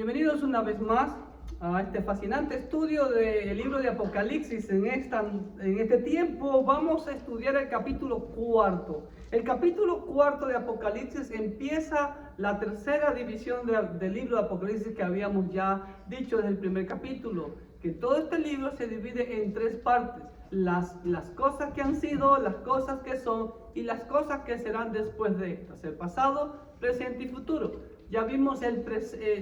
Bienvenidos una vez más a este fascinante estudio del libro de Apocalipsis. En este tiempo vamos a estudiar el capítulo 4. El capítulo 4 de Apocalipsis empieza la tercera división del libro de Apocalipsis que habíamos ya dicho desde el primer capítulo, que todo este libro se divide en tres partes: las cosas que han sido, las cosas que son y las cosas que serán después de estas, el pasado, presente y futuro. Ya vimos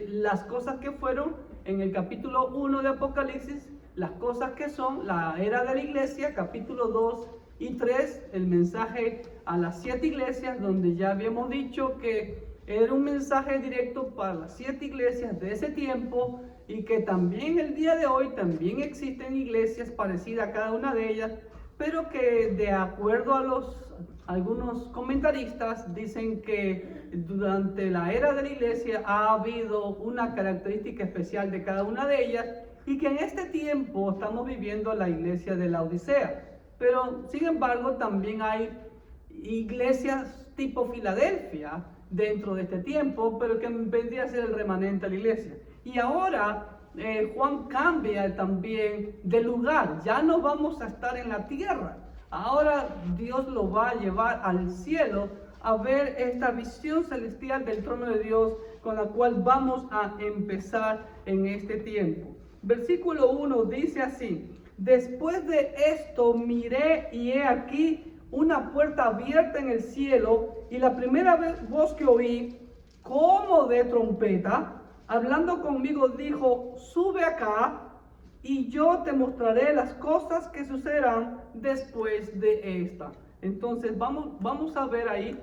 las cosas que fueron en el capítulo 1 de Apocalipsis, las cosas que son, la era de la iglesia, capítulo 2 y 3, el mensaje a las 7 iglesias, donde ya habíamos dicho que era un mensaje directo para las 7 iglesias de ese tiempo, y que también el día de hoy también existen iglesias parecidas a cada una de ellas, pero que de acuerdo a algunos comentaristas dicen que durante la era de la iglesia ha habido una característica especial de cada una de ellas, y que en este tiempo estamos viviendo la iglesia de la Odisea. Pero sin embargo también hay iglesias tipo Filadelfia dentro de este tiempo, pero que vendría a ser el remanente de la iglesia. Y ahora Juan cambia también de lugar. Ya no vamos a estar en la tierra. Ahora Dios lo va a llevar al cielo a ver esta visión celestial del trono de Dios, con la cual vamos a empezar en este tiempo. Versículo 1 dice así: después de esto miré y he aquí una puerta abierta en el cielo, y la primera voz que oí, como de trompeta, hablando conmigo, dijo: sube acá, y yo te mostraré las cosas que sucederán después de esta. Entonces vamos a ver ahí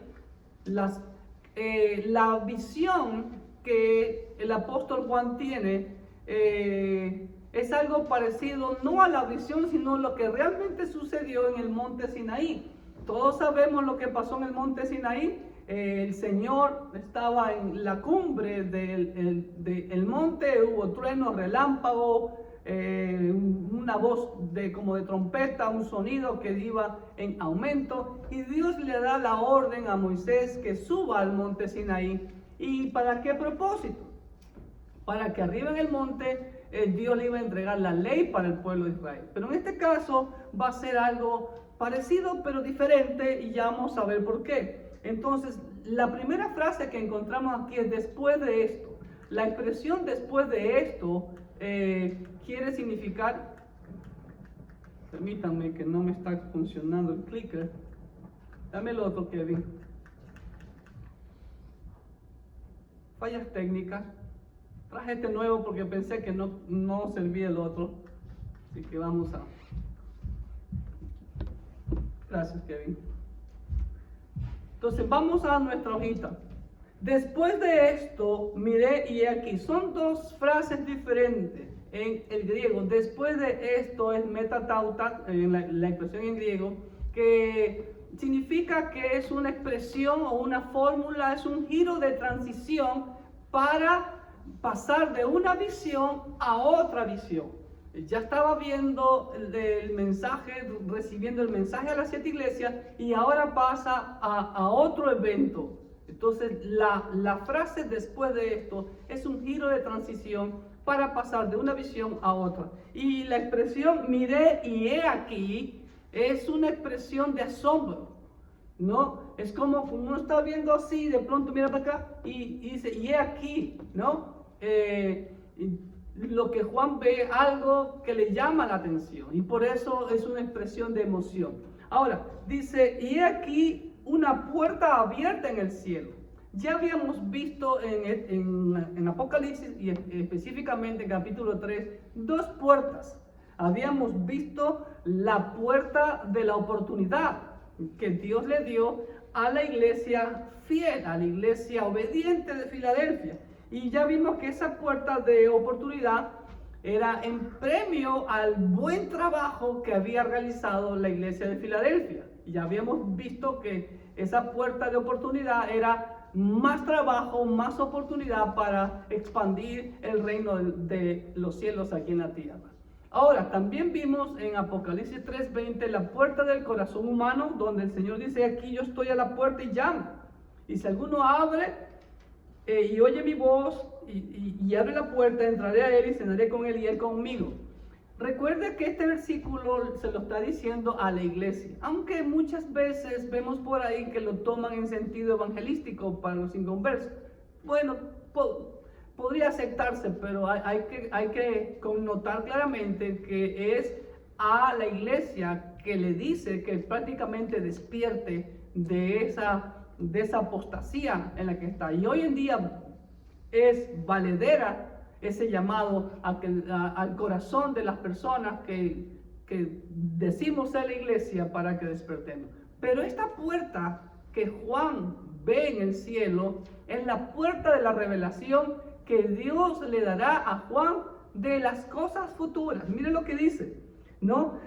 la visión que el apóstol Juan tiene. Es algo parecido, no a la visión, sino lo que realmente sucedió en el monte Sinaí. Todos sabemos lo que pasó en el monte Sinaí. El Señor estaba en la cumbre del monte, hubo trueno, relámpago, una voz como de trompeta, un sonido que iba en aumento, y Dios le da la orden a Moisés que suba al monte Sinaí. ¿Y para qué propósito? Para que arriba en el monte Dios le iba a entregar la ley para el pueblo de Israel. Pero en este caso va a ser algo parecido pero diferente, y ya vamos a ver por qué. Entonces, la primera frase que encontramos aquí es después de esto. La expresión después de esto quiere significar, permítanme que no me está funcionando el clicker, dame el otro, Kevin. Fallas técnicas. Traje este nuevo porque pensé que no servía el otro, así que vamos a... Gracias, Kevin. Entonces vamos a nuestra hojita. Después de esto miré y aquí. Son dos frases diferentes en el griego. Después de esto es metatauta, la expresión en griego, que significa que es una expresión o una fórmula, es un giro de transición para pasar de una visión a otra visión. Ya estaba viendo el mensaje, recibiendo el mensaje a las 7 iglesias, y ahora pasa a otro evento. Entonces la frase después de esto es un giro de transición para pasar de una visión a otra. Y la expresión miré y he aquí es una expresión de asombro, ¿no? Es como uno está viendo así, de pronto mira para acá y dice, y he aquí, ¿no? Lo que Juan ve, algo que le llama la atención, y por eso es una expresión de emoción. Ahora, dice, y he aquí una puerta abierta en el cielo. Ya habíamos visto en Apocalipsis, y específicamente en capítulo 3, dos puertas. Habíamos visto la puerta de la oportunidad que Dios le dio a la iglesia fiel, a la iglesia obediente de Filadelfia. Y ya vimos que esa puerta de oportunidad era en premio al buen trabajo que había realizado la iglesia de Filadelfia. Y ya habíamos visto que esa puerta de oportunidad era más trabajo, más oportunidad para expandir el reino de los cielos aquí en la tierra. Ahora, también vimos en Apocalipsis 3:20 la puerta del corazón humano, donde el Señor dice: aquí yo estoy a la puerta y llamo. Y si alguno abre, y oye mi voz y abre la puerta, entraré a él y cenaré con él y él conmigo. Recuerde que este versículo se lo está diciendo a la iglesia, aunque muchas veces vemos por ahí que lo toman en sentido evangelístico para los inconversos. Bueno, podría aceptarse, pero hay que connotar claramente que es a la iglesia que le dice que prácticamente despierte de esa apostasía en la que está. Y hoy en día es valedera ese llamado al corazón de las personas que decimos ser la iglesia para que despertemos. Pero esta puerta que Juan ve en el cielo es la puerta de la revelación que Dios le dará a Juan de las cosas futuras. Mire lo que dice, ¿no?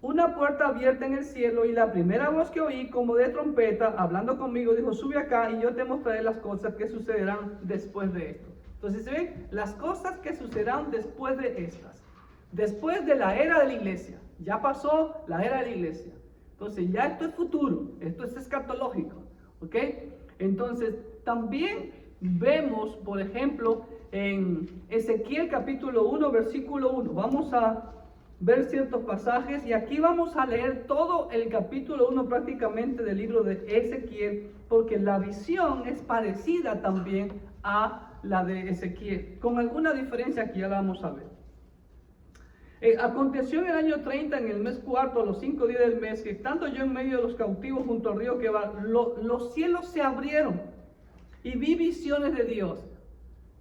Una puerta abierta en el cielo, y la primera voz que oí como de trompeta hablando conmigo dijo: sube acá y yo te mostraré las cosas que sucederán después de esto. Entonces, ¿se ven? Las cosas que sucederán después de estas, después de la era de la iglesia. Ya pasó la era de la iglesia, entonces ya esto es futuro, esto es escatológico, ¿ok? Entonces también vemos, por ejemplo, en Ezequiel capítulo 1 versículo 1, vamos a ver ciertos pasajes, y aquí vamos a leer todo el capítulo 1 prácticamente del libro de Ezequiel, porque la visión es parecida también a la de Ezequiel, con alguna diferencia que ya la vamos a ver. Aconteció en el año 30, en el mes cuarto, a los 5 días del mes, que estando yo en medio de los cautivos junto al río Quebar, los cielos se abrieron y vi visiones de Dios.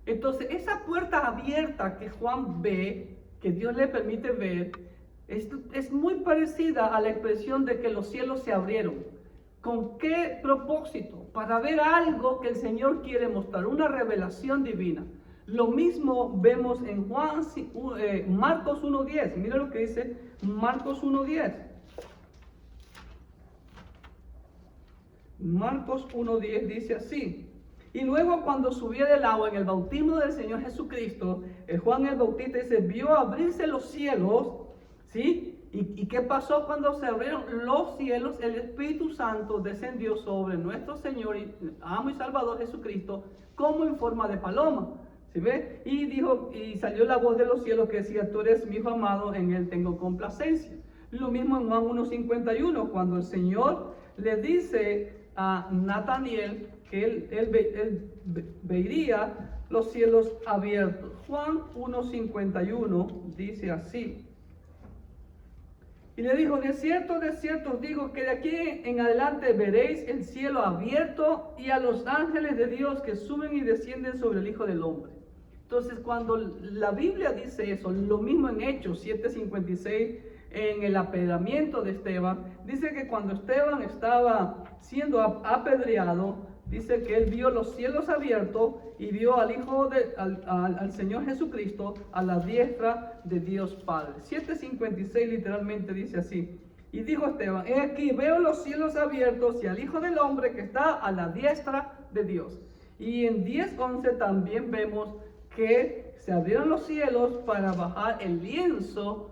Entonces, esa puerta abierta que Juan ve, que Dios le permite ver, es muy parecida a la expresión de que los cielos se abrieron. ¿Con qué propósito? Para ver algo que el Señor quiere mostrar, una revelación divina. Lo mismo vemos en Marcos 1:10. Mira lo que dice Marcos 1:10. Marcos 1:10 dice así: y luego, cuando subía del agua en el bautismo del Señor Jesucristo, Juan el Bautista dice, vio abrirse los cielos, ¿sí? ¿Y qué pasó cuando se abrieron los cielos? El Espíritu Santo descendió sobre nuestro Señor y amo y Salvador Jesucristo como en forma de paloma. ¿Sí ve? Y dijo, y salió la voz de los cielos que decía: tú eres mi hijo amado, en él tengo complacencia. Lo mismo en Juan 1:51, cuando el Señor le dice a Nataniel que él vería los cielos abiertos. Juan 1:51 dice así: y le dijo, de cierto os digo que de aquí en adelante veréis el cielo abierto y a los ángeles de Dios que suben y descienden sobre el Hijo del Hombre. Entonces, cuando la Biblia dice eso, lo mismo en Hechos 7:56, en el apedreamiento de Esteban, dice que cuando Esteban estaba siendo apedreado, dice que él vio los cielos abiertos y vio al Señor Jesucristo a la diestra de Dios Padre. 7:56 literalmente dice así: y dijo Esteban, he aquí, veo los cielos abiertos y al Hijo del Hombre que está a la diestra de Dios. Y en 10:11 también vemos que se abrieron los cielos para bajar el lienzo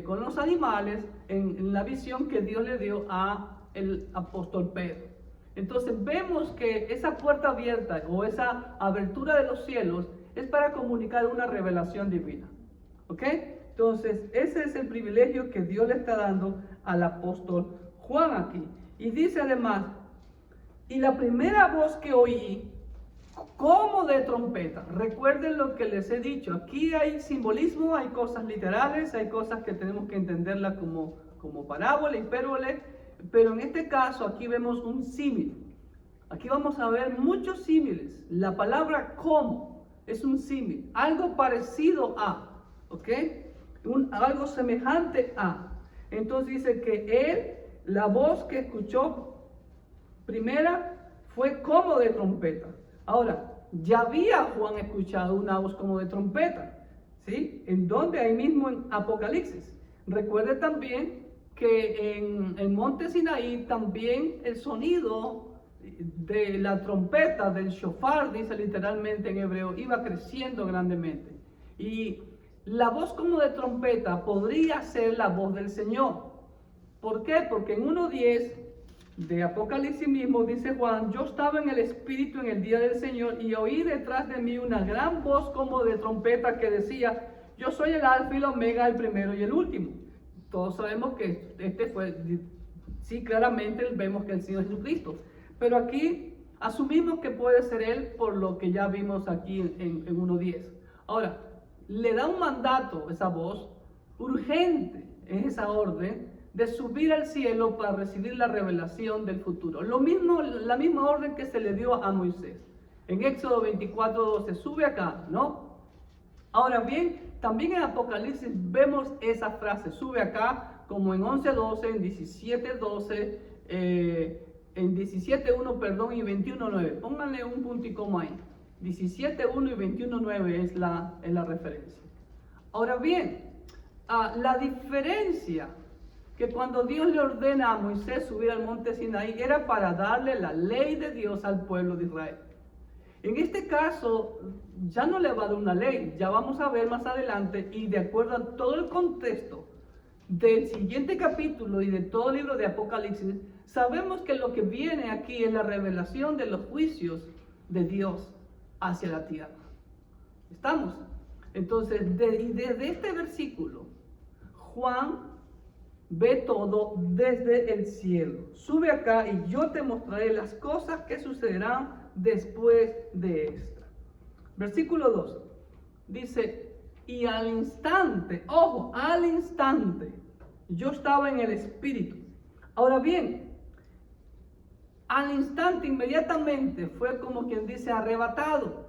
con los animales en la visión que Dios le dio a el apóstol Pedro. Entonces vemos que esa puerta abierta o esa abertura de los cielos es para comunicar una revelación divina. ¿Ok? Entonces ese es el privilegio que Dios le está dando al apóstol Juan aquí. Y dice además, y la primera voz que oí como de trompeta. Recuerden lo que les he dicho. Aquí hay simbolismo, hay cosas literales, hay cosas que tenemos que entenderlas como parábola, hipérbole. Pero en este caso aquí vemos un símil. Aquí vamos a ver muchos símiles. La palabra como es un símil, algo parecido a, ¿ok? Algo semejante a. Entonces dice que la voz que escuchó primera fue como de trompeta. Ahora, ya había Juan escuchado una voz como de trompeta, ¿sí? ¿En dónde? Ahí mismo en Apocalipsis. Recuerde también que en el monte Sinaí también el sonido de la trompeta, del shofar, dice literalmente en hebreo, iba creciendo grandemente. Y la voz como de trompeta podría ser la voz del Señor. ¿Por qué? Porque en 1:10 de Apocalipsis mismo, dice Juan: yo estaba en el Espíritu en el día del Señor y oí detrás de mí una gran voz como de trompeta que decía: yo soy el Alfa y el Omega, el primero y el último. Todos sabemos que este fue, sí, claramente vemos que el Señor Jesucristo, pero aquí asumimos que puede ser Él por lo que ya vimos aquí en 1:10. Ahora, le da un mandato esa voz urgente en esa orden de subir al cielo para recibir la revelación del futuro. Lo mismo, la misma orden que se le dio a Moisés. En Éxodo 24:12, sube acá, ¿no? Ahora bien, también en Apocalipsis vemos esa frase, sube acá, como en 11:12, en 17:12, en 17:1, perdón, y 21:9. Pónganle un punto y coma ahí. 17:1 y 21:9 es la referencia. Ahora bien, la diferencia que cuando Dios le ordena a Moisés subir al monte Sinaí era para darle la ley de Dios al pueblo de Israel. En este caso ya no le va a dar una ley, ya vamos a ver más adelante, y de acuerdo a todo el contexto del siguiente capítulo y de todo el libro de Apocalipsis, sabemos que lo que viene aquí es la revelación de los juicios de Dios hacia la tierra. ¿Estamos? Entonces, desde este versículo, Juan ve todo desde el cielo. Sube acá y yo te mostraré las cosas que sucederán después de esta. Versículo 2 dice: y al instante, ojo, al instante, yo estaba en el Espíritu. Ahora bien, al instante, inmediatamente, fue como quien dice arrebatado.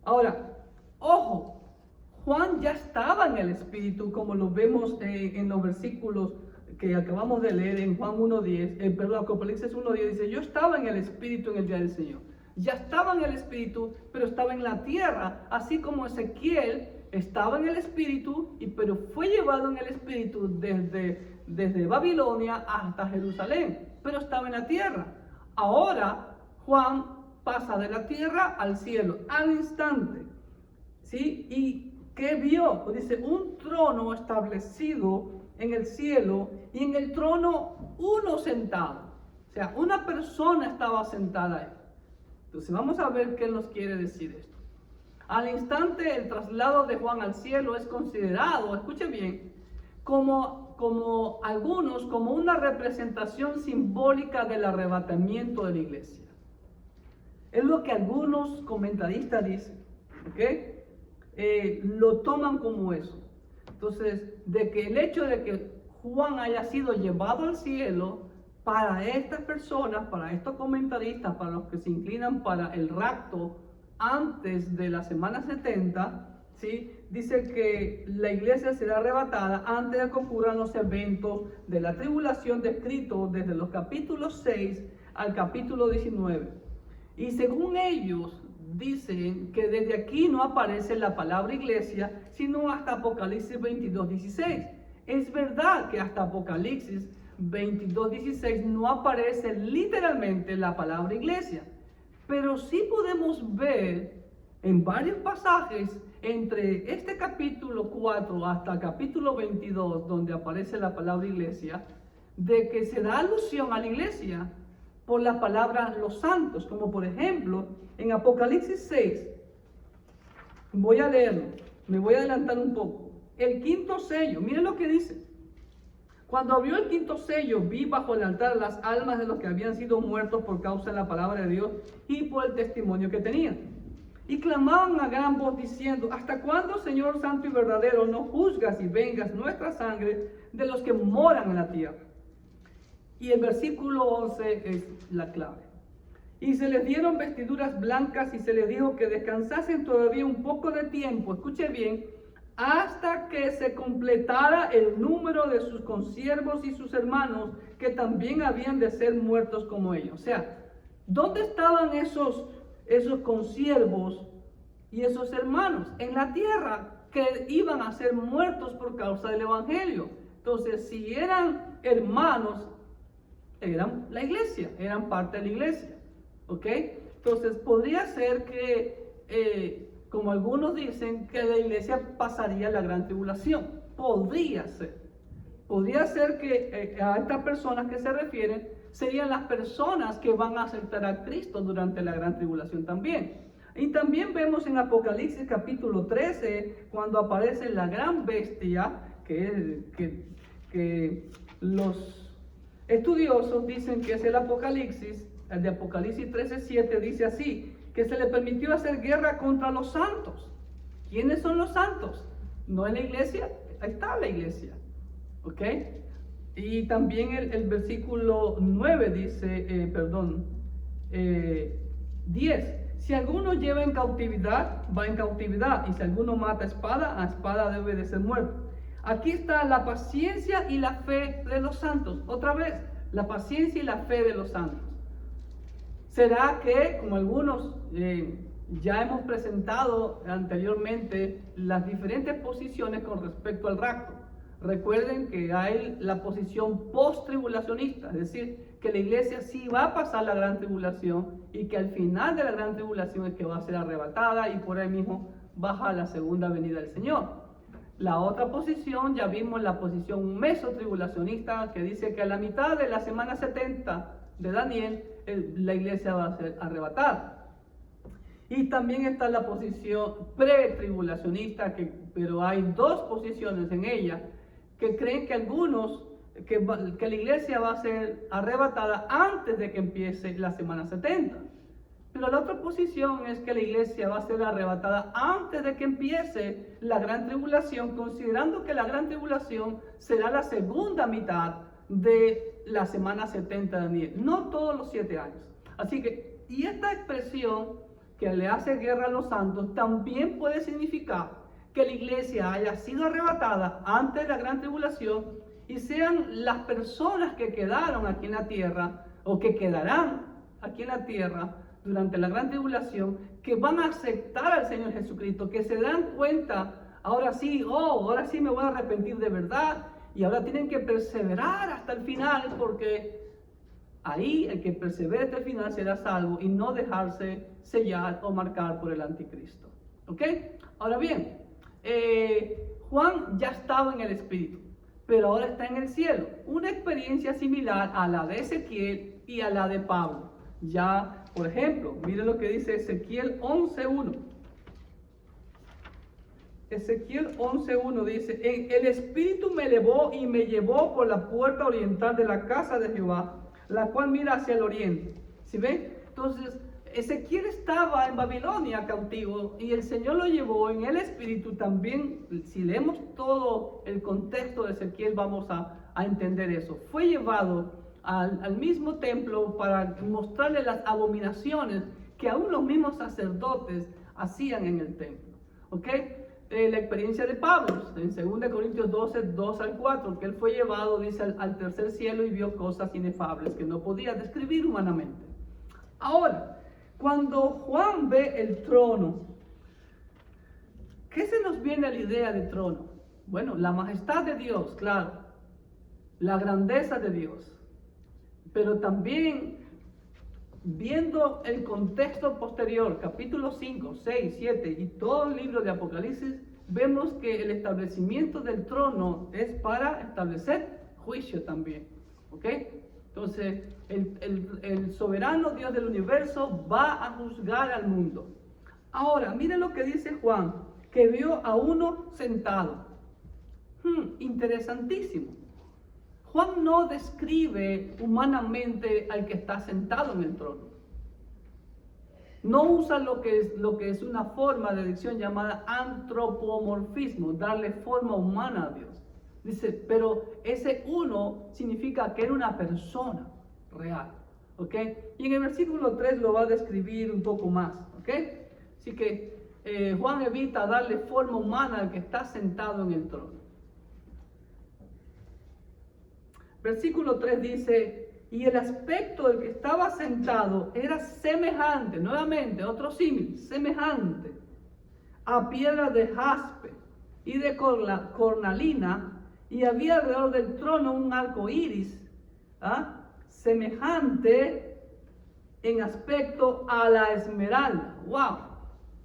Ahora, ojo, Juan ya estaba en el Espíritu, como lo vemos en los versículos que acabamos de leer en Juan 1:10, perdón, Apocalipsis 1:10 dice: yo estaba en el Espíritu en el día del Señor. Ya estaba en el Espíritu, pero estaba en la tierra, así como Ezequiel estaba en el Espíritu, pero fue llevado en el Espíritu desde Babilonia hasta Jerusalén, pero estaba en la tierra. Ahora Juan pasa de la tierra al cielo, al instante, ¿sí? ¿Y qué vio? Pues dice: un trono establecido en el cielo, y en el trono uno sentado. O sea, una persona estaba sentada ahí. Entonces vamos a ver qué nos quiere decir esto. Al instante, el traslado de Juan al cielo es considerado, escuche bien, como algunos, como una representación simbólica del arrebatamiento de la iglesia. Es lo que algunos comentaristas dicen, ¿ok? Lo toman como eso. Entonces, de que el hecho de que Juan haya sido llevado al cielo, para estas personas, para estos comentaristas, para los que se inclinan para el rapto antes de la semana 70, ¿sí? Dice que la iglesia será arrebatada antes de que ocurran los eventos de la tribulación descritos desde los capítulos 6 al capítulo 19. Y según ellos, dicen que desde aquí no aparece la palabra iglesia, sino hasta Apocalipsis 22:16. Es verdad que hasta Apocalipsis 22:16 no aparece literalmente la palabra iglesia, pero sí podemos ver en varios pasajes entre este capítulo 4 hasta el capítulo 22, donde aparece la palabra iglesia, de que se da alusión a la iglesia por la palabra los santos, como por ejemplo en Apocalipsis 6. Voy a leerlo, me voy a adelantar un poco. El quinto sello, miren lo que dice: cuando abrió el quinto sello, vi bajo el altar las almas de los que habían sido muertos por causa de la palabra de Dios y por el testimonio que tenían. Y clamaban a gran voz diciendo: ¿hasta cuándo, Señor santo y verdadero, no juzgas y vengas nuestra sangre de los que moran en la tierra? Y el versículo 11 es la clave. Y se les dieron vestiduras blancas y se les dijo que descansasen todavía un poco de tiempo, escuche bien, hasta que se completara el número de sus consiervos y sus hermanos, que también habían de ser muertos como ellos. O sea, ¿dónde estaban esos consiervos y esos hermanos? En la tierra, que iban a ser muertos por causa del evangelio. Entonces, si eran hermanos, eran la iglesia, eran parte de la iglesia, ¿ok? Entonces, podría ser que, como algunos dicen, que la iglesia pasaría la gran tribulación. Podría ser que a estas personas que se refieren serían las personas que van a aceptar a Cristo durante la gran tribulación también. Y también vemos en Apocalipsis capítulo 13, cuando aparece la gran bestia, que los estudiosos dicen que es el Apocalipsis. El de Apocalipsis 13:7 dice así, que se le permitió hacer guerra contra los santos. ¿Quiénes son los santos? ¿No en la iglesia? Ahí está la iglesia. ¿Ok? Y también el versículo 9 dice, 10. Si alguno lleva en cautividad, va en cautividad. Y si alguno mata a espada debe de ser muerto. Aquí está la paciencia y la fe de los santos. Otra vez, la paciencia y la fe de los santos. ¿Será que, como algunos ya hemos presentado anteriormente, las diferentes posiciones con respecto al rapto? Recuerden que hay la posición post-tribulacionista, es decir, que la iglesia sí va a pasar la gran tribulación y que al final de la gran tribulación es que va a ser arrebatada y por ahí mismo baja la segunda venida del Señor. La otra posición, ya vimos la posición mesotribulacionista, que dice que a la mitad de la semana 70 de Daniel, la iglesia va a ser arrebatada. Y también está la posición pretribulacionista, pero hay dos posiciones en ella, que creen que algunos, que la iglesia va a ser arrebatada antes de que empiece la semana 70. Pero la otra posición es que la iglesia va a ser arrebatada antes de que empiece la gran tribulación, considerando que la gran tribulación será la segunda mitad de la semana 70 de Daniel, no todos los 7 años. Así que, y esta expresión que le hace guerra a los santos también puede significar que la iglesia haya sido arrebatada antes de la gran tribulación y sean las personas que quedaron aquí en la tierra o que quedarán aquí en la tierra durante la gran tribulación, que van a aceptar al Señor Jesucristo, que se dan cuenta, ahora sí me voy a arrepentir de verdad, y ahora tienen que perseverar hasta el final, porque ahí el que persevere hasta el final será salvo y no dejarse sellar o marcar por el anticristo. ¿Ok? Ahora bien, Juan ya estaba en el Espíritu, pero ahora está en el cielo. Una experiencia similar a la de Ezequiel y a la de Pablo. Ya, por ejemplo, miren lo que dice Ezequiel 11:1. Ezequiel 11:1 dice, el Espíritu me elevó y me llevó por la puerta oriental de la casa de Jehová, la cual mira hacia el oriente. ¿Sí ven? Entonces, Ezequiel estaba en Babilonia cautivo y el Señor lo llevó en el Espíritu también. Si leemos todo el contexto de Ezequiel vamos a entender eso. Fue llevado al mismo templo para mostrarle las abominaciones que aún los mismos sacerdotes hacían en el templo. ¿Ok? La experiencia de Pablo, en 2 Corintios 12, 2 al 4, que él fue llevado, dice, al tercer cielo y vio cosas inefables que no podía describir humanamente. Ahora, cuando Juan ve el trono, ¿qué se nos viene a la idea de trono? Bueno, la majestad de Dios, claro, la grandeza de Dios. Pero también, viendo el contexto posterior, capítulo 5, 6, 7 y todo el libro de Apocalipsis, vemos que el establecimiento del trono es para establecer juicio también. ¿Ok? Entonces, el soberano Dios del universo va a juzgar al mundo. Ahora, miren lo que dice Juan, que vio a uno sentado. Interesantísimo. Juan no describe humanamente al que está sentado en el trono. No usa lo que es una forma de dicción llamada antropomorfismo, darle forma humana a Dios. Dice, pero ese uno significa que era una persona real. ¿Ok? Y en el versículo 3 lo va a describir un poco más. ¿Ok? Así que Juan evita darle forma humana al que está sentado en el trono. Versículo 3 dice, y el aspecto del que estaba sentado era semejante, nuevamente otro símil, semejante a piedra de jaspe y de cornalina, y había alrededor del trono un arco iris, semejante en aspecto a la esmeralda. ¡Wow!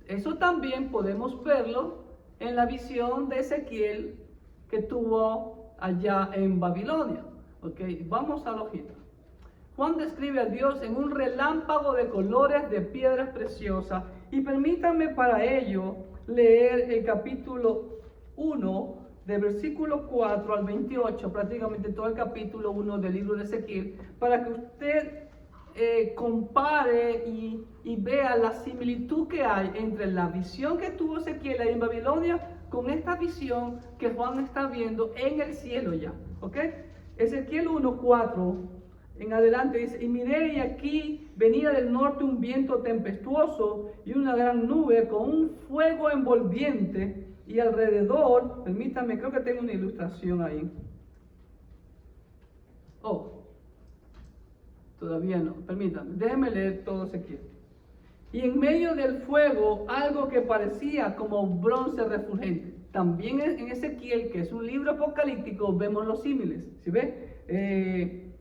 Eso también podemos verlo en la visión de Ezequiel que tuvo allá en Babilonia. Ok, vamos a la hojita. Juan describe a Dios en un relámpago de colores de piedras preciosas. Y permítanme para ello leer el capítulo 1, de versículo 4 al 28, prácticamente todo el capítulo 1 del libro de Ezequiel, para que usted compare y vea la similitud que hay entre la visión que tuvo Ezequiel ahí en Babilonia con esta visión que Juan está viendo en el cielo ya. ¿Ok? Ezequiel 1:4 en adelante dice: y miré, y aquí venía del norte un viento tempestuoso y una gran nube con un fuego envolviente, y alrededor, permítanme, creo que tengo una ilustración ahí. Todavía no, permítanme, déjenme leer todo Ezequiel. Y en medio del fuego, algo que parecía como bronce refulgente. También en Ezequiel, que es un libro apocalíptico, vemos los símiles. ¿Sí ve?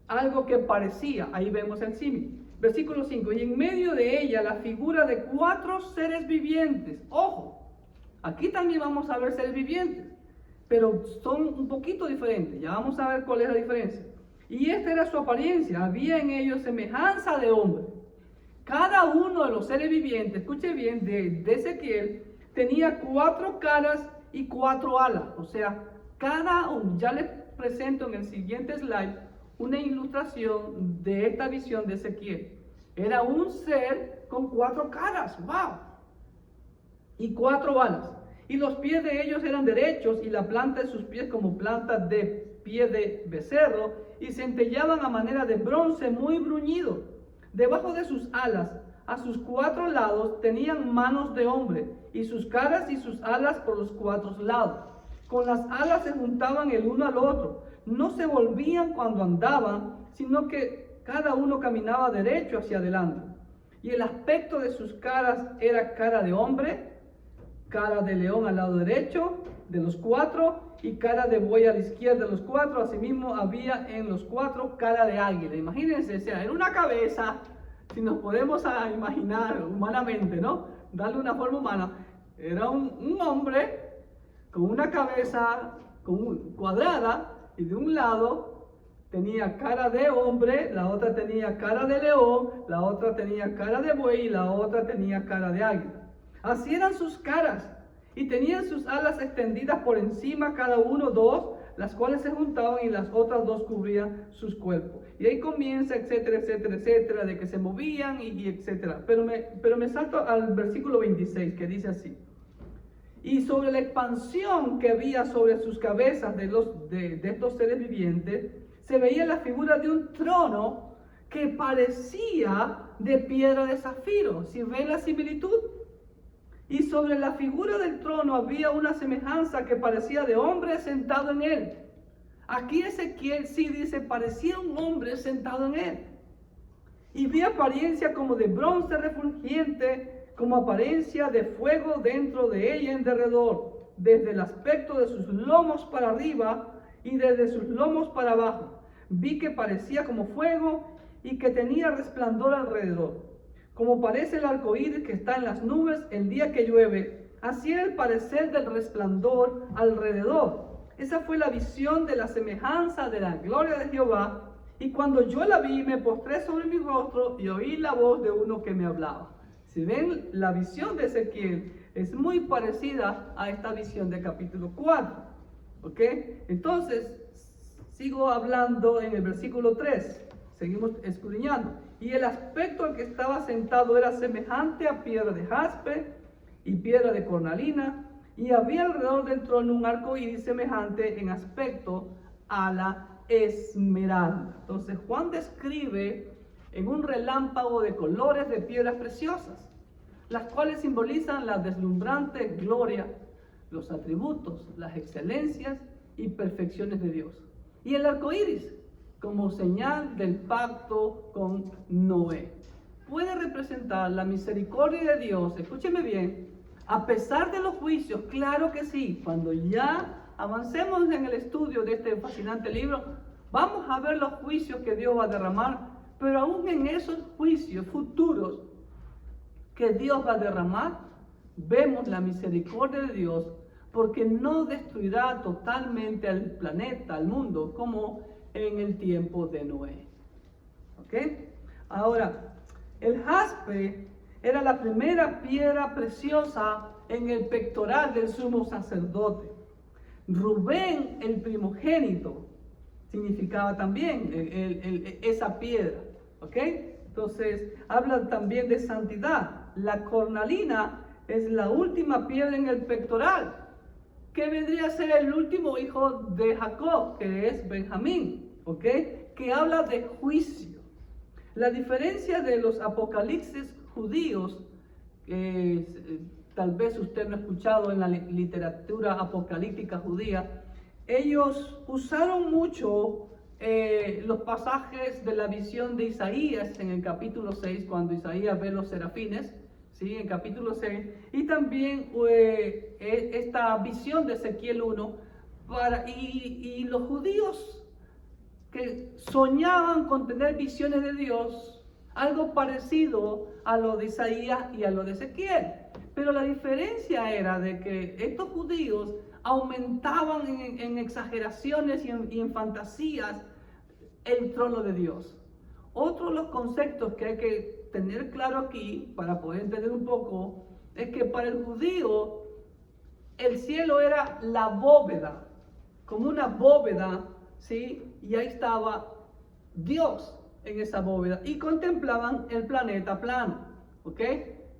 Algo que parecía, ahí vemos el símil. Versículo 5, y en medio de ella la figura de 4 seres vivientes. Ojo, aquí también vamos a ver seres vivientes, pero son un poquito diferentes. Ya vamos a ver cuál es la diferencia. Y esta era su apariencia, había en ellos semejanza de hombre. Cada uno de los seres vivientes, escuche bien, de Ezequiel, tenía 4 caras y 4 alas. O sea, cada uno, ya les presento en el siguiente slide una ilustración de esta visión de Ezequiel. Era un ser con 4 caras, wow, y 4 alas. Y los pies de ellos eran derechos, y la planta de sus pies como planta de pie de becerro, y centellaban a manera de bronce muy bruñido. Debajo de sus alas, a sus 4 lados, tenían manos de hombre, y sus caras y sus alas por los 4 lados. Con las alas se juntaban el uno al otro, no se volvían cuando andaban, sino que cada uno caminaba derecho hacia adelante. Y el aspecto de sus caras era cara de hombre, cara de león al lado derecho de los 4, y cara de buey a la izquierda de los 4. Asimismo había en los 4 cara de águila. Imagínense, o sea, en una cabeza, si nos podemos imaginar humanamente, ¿no? Darle una forma humana, era un hombre con una cabeza cuadrada, y de un lado tenía cara de hombre, la otra tenía cara de león, la otra tenía cara de buey y la otra tenía cara de águila. Así eran sus caras, y tenían sus alas extendidas por encima, cada uno 2, las cuales se juntaban, y las otras 2 cubrían sus cuerpos. Y ahí comienza, etcétera, etcétera, etcétera, de que se movían y etcétera. Pero me salto al versículo 26, que dice así: y sobre la expansión que había sobre sus cabezas de estos seres vivientes, se veía la figura de un trono que parecía de piedra de zafiro. ¿Sí ven la similitud? Y sobre la figura del trono había una semejanza que parecía de hombre sentado en él. Aquí Ezequiel sí dice, parecía un hombre sentado en él. Y vi apariencia como de bronce refulgente, como apariencia de fuego dentro de ella en derredor, desde el aspecto de sus lomos para arriba y desde sus lomos para abajo. Vi que parecía como fuego y que tenía resplandor alrededor, como parece el arco iris que está en las nubes el día que llueve. Así era el parecer del resplandor alrededor. Esa fue la visión de la semejanza de la gloria de Jehová. Y cuando yo la vi, me postré sobre mi rostro y oí la voz de uno que me hablaba. Si ven, la visión de Ezequiel es muy parecida a esta visión de capítulo 4. ¿Ok? Entonces, sigo hablando en el versículo 3. Seguimos escudriñando. Y el aspecto al que estaba sentado era semejante a piedra de jaspe y piedra de cornalina, y había alrededor del trono un arco iris semejante en aspecto a la esmeralda. Entonces Juan describe en un relámpago de colores de piedras preciosas, las cuales simbolizan la deslumbrante gloria, los atributos, las excelencias y perfecciones de Dios. Y el arco iris como señal del pacto con Noé. Puede representar la misericordia de Dios, escúcheme bien, a pesar de los juicios, claro que sí. Cuando ya avancemos en el estudio de este fascinante libro, vamos a ver los juicios que Dios va a derramar, pero aún en esos juicios futuros que Dios va a derramar, vemos la misericordia de Dios, porque no destruirá totalmente al planeta, al mundo, como en el tiempo de Noé. ¿Ok? Ahora, el jaspe era la primera piedra preciosa en el pectoral del sumo sacerdote. Rubén, el primogénito, significaba también esa piedra. ¿Ok? Entonces, habla también de santidad. La cornalina es la última piedra en el pectoral, que vendría a ser el último hijo de Jacob, que es Benjamín, ¿ok? Que habla de juicio. La diferencia de los apocalipsis judíos, tal vez usted no ha escuchado en la literatura apocalíptica judía, ellos usaron mucho los pasajes de la visión de Isaías en el capítulo 6, cuando Isaías ve los serafines, ¿sí? En capítulo 6, y también esta visión de Ezequiel 1, y los judíos que soñaban con tener visiones de Dios, algo parecido a lo de Isaías y a lo de Ezequiel. Pero la diferencia era de que estos judíos aumentaban en exageraciones y en fantasías el trono de Dios. Otro de los conceptos que hay que tener claro aquí, para poder entender un poco, es que para el judío el cielo era la bóveda, como una bóveda, ¿sí? Y ahí estaba Dios en esa bóveda y contemplaban el planeta plano, ¿ok?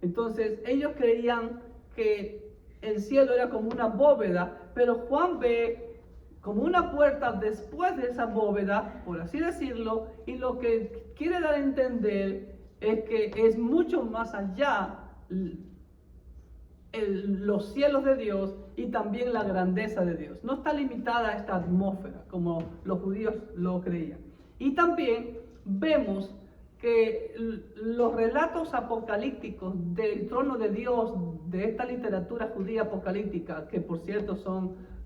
Entonces ellos creían que el cielo era como una bóveda, pero Juan ve como una puerta después de esa bóveda, por así decirlo, y lo que quiere dar a entender es que es mucho más allá los cielos de Dios y también la grandeza de Dios. No está limitada a esta atmósfera como los judíos lo creían. Y también vemos que los relatos apocalípticos del trono de Dios, de esta literatura judía apocalíptica, que por cierto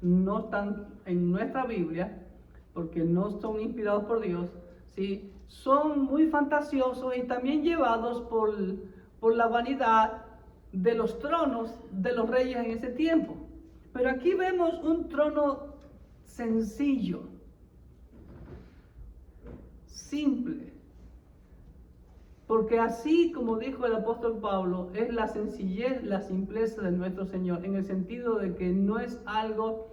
no están en nuestra Biblia, porque no son inspirados por Dios, ¿sí? Son muy fantasiosos y también llevados por la vanidad de los tronos de los reyes en ese tiempo. Pero aquí vemos un trono sencillo, simple, porque así como dijo el apóstol Pablo, es la sencillez, la simpleza de nuestro Señor, en el sentido de que no es algo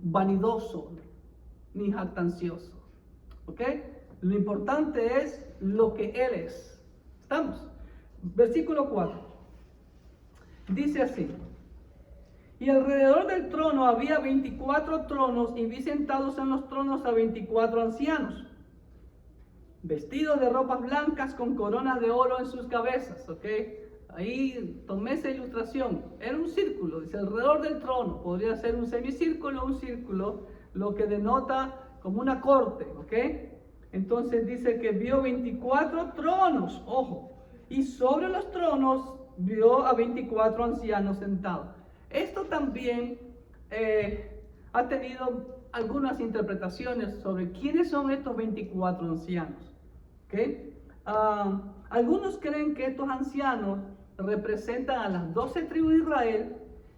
vanidoso ni jactancioso. ¿Ok? Lo importante es lo que Él es. ¿Estamos? Versículo 4. Dice así: y alrededor del trono había 24 tronos, y vi sentados en los tronos a 24 ancianos, vestidos de ropas blancas con coronas de oro en sus cabezas. ¿Ok? Ahí tomé esa ilustración. Era un círculo, dice, alrededor del trono. Podría ser un semicírculo, un círculo, lo que denota como una corte. ¿Ok? Entonces dice que vio 24 tronos, ojo, y sobre los tronos vio a 24 ancianos sentados. Esto también ha tenido algunas interpretaciones sobre quiénes son estos 24 ancianos. ¿Okay? Algunos creen que estos ancianos representan a las 12 tribus de Israel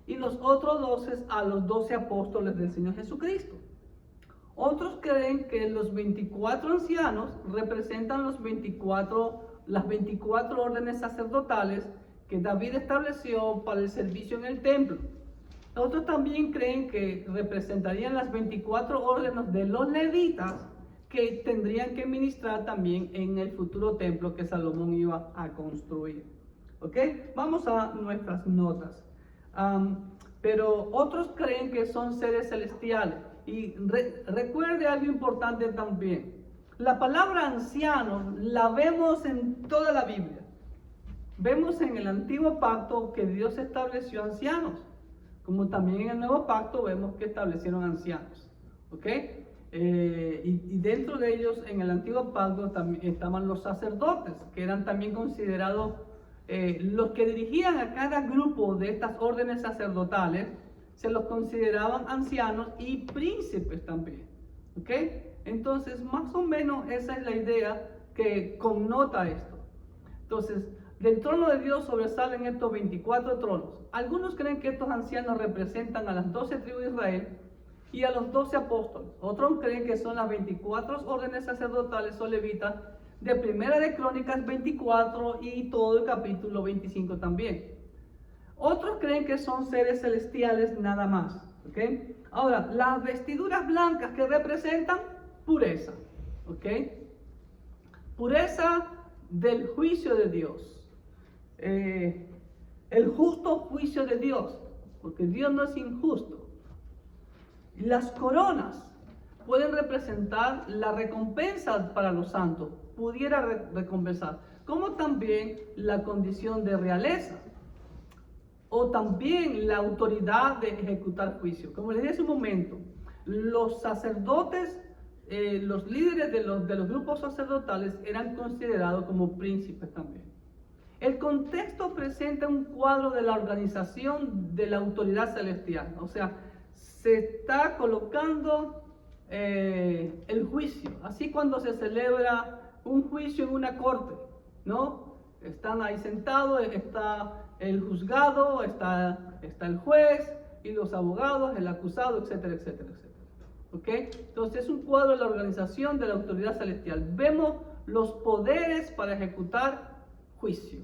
y los otros 12 a los 12 apóstoles del Señor Jesucristo. Otros creen que los 24 ancianos representan las 24 órdenes sacerdotales que David estableció para el servicio en el templo. Otros también creen que representarían las 24 órdenes de los levitas que tendrían que ministrar también en el futuro templo que Salomón iba a construir. ¿Ok? Vamos a nuestras notas. Pero otros creen que son seres celestiales. Y recuerde algo importante también. La palabra anciano la vemos en toda la Biblia. Vemos en el antiguo pacto que Dios estableció ancianos, como también en el nuevo pacto vemos que establecieron ancianos. ¿Ok? Y dentro de ellos, en el antiguo pacto también estaban los sacerdotes, que eran también considerados los que dirigían a cada grupo de estas órdenes sacerdotales. Se los consideraban ancianos y príncipes también. ¿Ok? Entonces, más o menos esa es la idea que connota esto. Entonces, del trono de Dios sobresalen estos 24 tronos. Algunos creen que estos ancianos representan a las 12 tribus de Israel y a los 12 apóstoles. Otros creen que son las 24 órdenes sacerdotales o levitas de Primera de Crónicas 24 y todo el capítulo 25 también. Otros creen que son seres celestiales nada más. ¿Okay? Ahora, las vestiduras blancas que representan pureza. ¿Okay? Pureza del juicio de Dios. El justo juicio de Dios, porque Dios no es injusto. Las coronas pueden representar la recompensa para los santos, pudiera recompensar, como también la condición de realeza, o también la autoridad de ejecutar juicio. Como les dije hace un momento, los sacerdotes, los líderes de los grupos sacerdotales eran considerados como príncipes también. El contexto presenta un cuadro de la organización de la autoridad celestial, o sea, se está colocando el juicio, así cuando se celebra un juicio en una corte, ¿no? Están ahí sentados, está el juzgado, está el juez y los abogados, el acusado, etcétera, etcétera, etcétera. ¿Ok? Entonces es un cuadro de la organización de la autoridad celestial. Vemos los poderes para ejecutar juicio,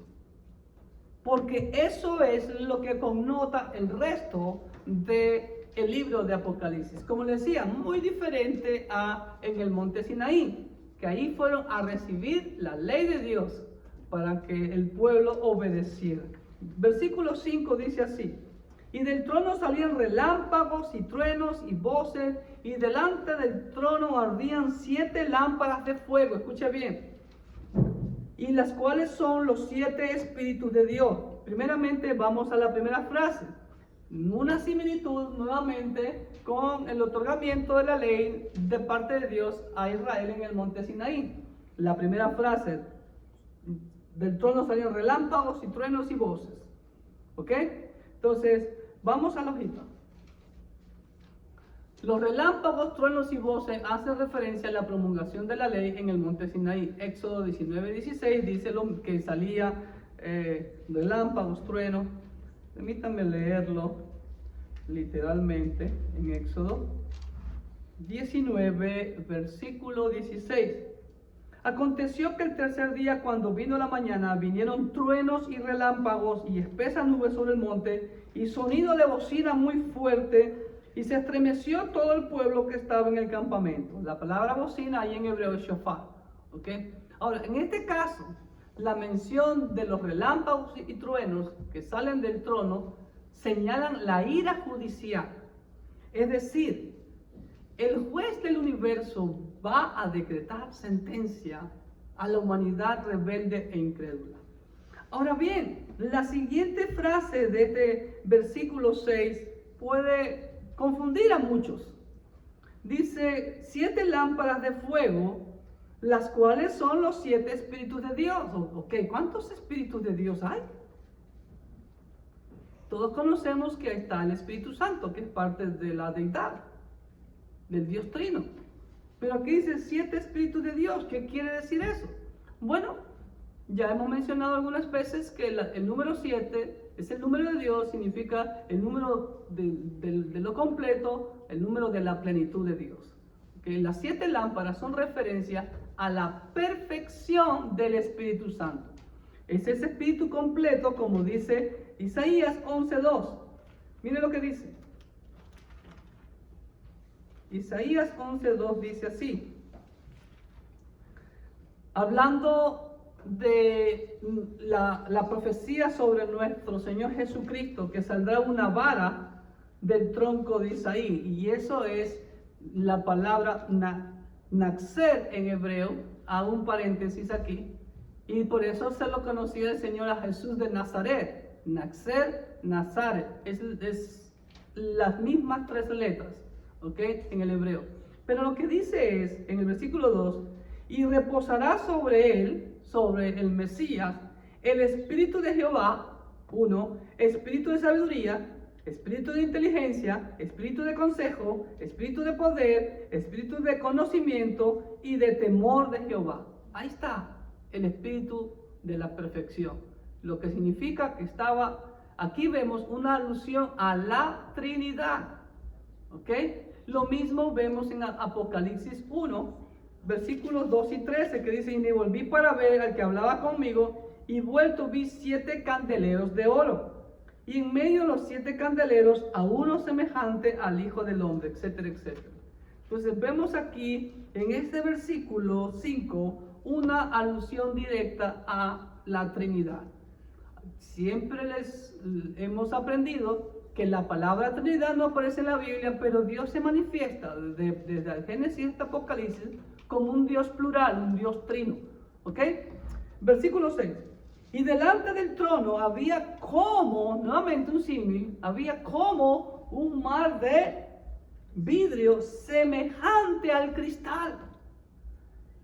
porque eso es lo que connota el resto del libro de Apocalipsis. Como les decía, muy diferente a en el monte Sinaí, que ahí fueron a recibir la ley de Dios para que el pueblo obedeciera. Versículo 5 dice así: y del trono salían relámpagos y truenos y voces, y delante del trono ardían 7 lámparas de fuego. Escucha bien. Y las cuales son los 7 espíritus de Dios. Primeramente vamos a la primera frase. Una similitud nuevamente con el otorgamiento de la ley de parte de Dios a Israel en el monte Sinaí. La primera frase: del trono salían relámpagos y truenos y voces. ¿Ok? Entonces, vamos a la hojita. Los relámpagos, truenos y voces hacen referencia a la promulgación de la ley en el monte Sinaí. Éxodo 19:16 dice que salía relámpagos, truenos. Permítanme leerlo literalmente en Éxodo 19, versículo 16. Aconteció que el tercer día, cuando vino la mañana, vinieron truenos y relámpagos y espesas nubes sobre el monte, y sonido de bocina muy fuerte, y se estremeció todo el pueblo que estaba en el campamento. La palabra bocina ahí en hebreo es shofar. ¿Okay? Ahora, en este caso, la mención de los relámpagos y truenos que salen del trono señalan la ira judicial. Es decir, el juez del universo va a decretar sentencia a la humanidad rebelde e incrédula. Ahora bien, la siguiente frase de este versículo 6 puede confundir a muchos. Dice 7 lámparas de fuego, las cuales son los 7 espíritus de Dios. Ok, ¿cuántos espíritus de Dios hay? Todos conocemos que está el Espíritu Santo, que es parte de la deidad, del Dios Trino. Pero aquí dice 7 espíritus de Dios. ¿Qué quiere decir eso? Bueno, ya hemos mencionado algunas veces que el número 7 es el número de Dios, significa el número de lo completo, el número de la plenitud de Dios. Que las 7 lámparas son referencia a la perfección del Espíritu Santo. Es ese espíritu completo, como dice Isaías 11:2. Miren lo que dice. Isaías 11:2 dice así, hablando de la profecía sobre nuestro Señor Jesucristo, que saldrá una vara del tronco de Isaí, y eso es la palabra naxer en hebreo, hago un paréntesis aquí, y por eso se lo conocía el Señor a Jesús de Nazaret. Naxer, Nazaret, es las mismas 3 letras, ¿ok? En el hebreo. Pero lo que dice es, en el versículo 2, y reposará sobre él, sobre el Mesías, el Espíritu de Jehová, 1, Espíritu de sabiduría, Espíritu de inteligencia, Espíritu de consejo, Espíritu de poder, Espíritu de conocimiento y de temor de Jehová. Ahí está el Espíritu de la perfección. Lo que significa que aquí vemos una alusión a la Trinidad. ¿Ok? Lo mismo vemos en Apocalipsis 1, versículos 2 y 13, que dice: y me volví para ver al que hablaba conmigo, y vuelto vi 7 candeleros de oro, y en medio de los 7 candeleros a uno semejante al Hijo del Hombre, etcétera, etcétera. Entonces vemos aquí en este versículo 5 una alusión directa a la Trinidad. Siempre les hemos aprendido que la palabra Trinidad no aparece en la Biblia, pero Dios se manifiesta desde el Génesis hasta Apocalipsis como un Dios plural, un Dios trino. ¿Ok? Versículo 6. Y delante del trono había como, nuevamente un símil, había como un mar de vidrio semejante al cristal.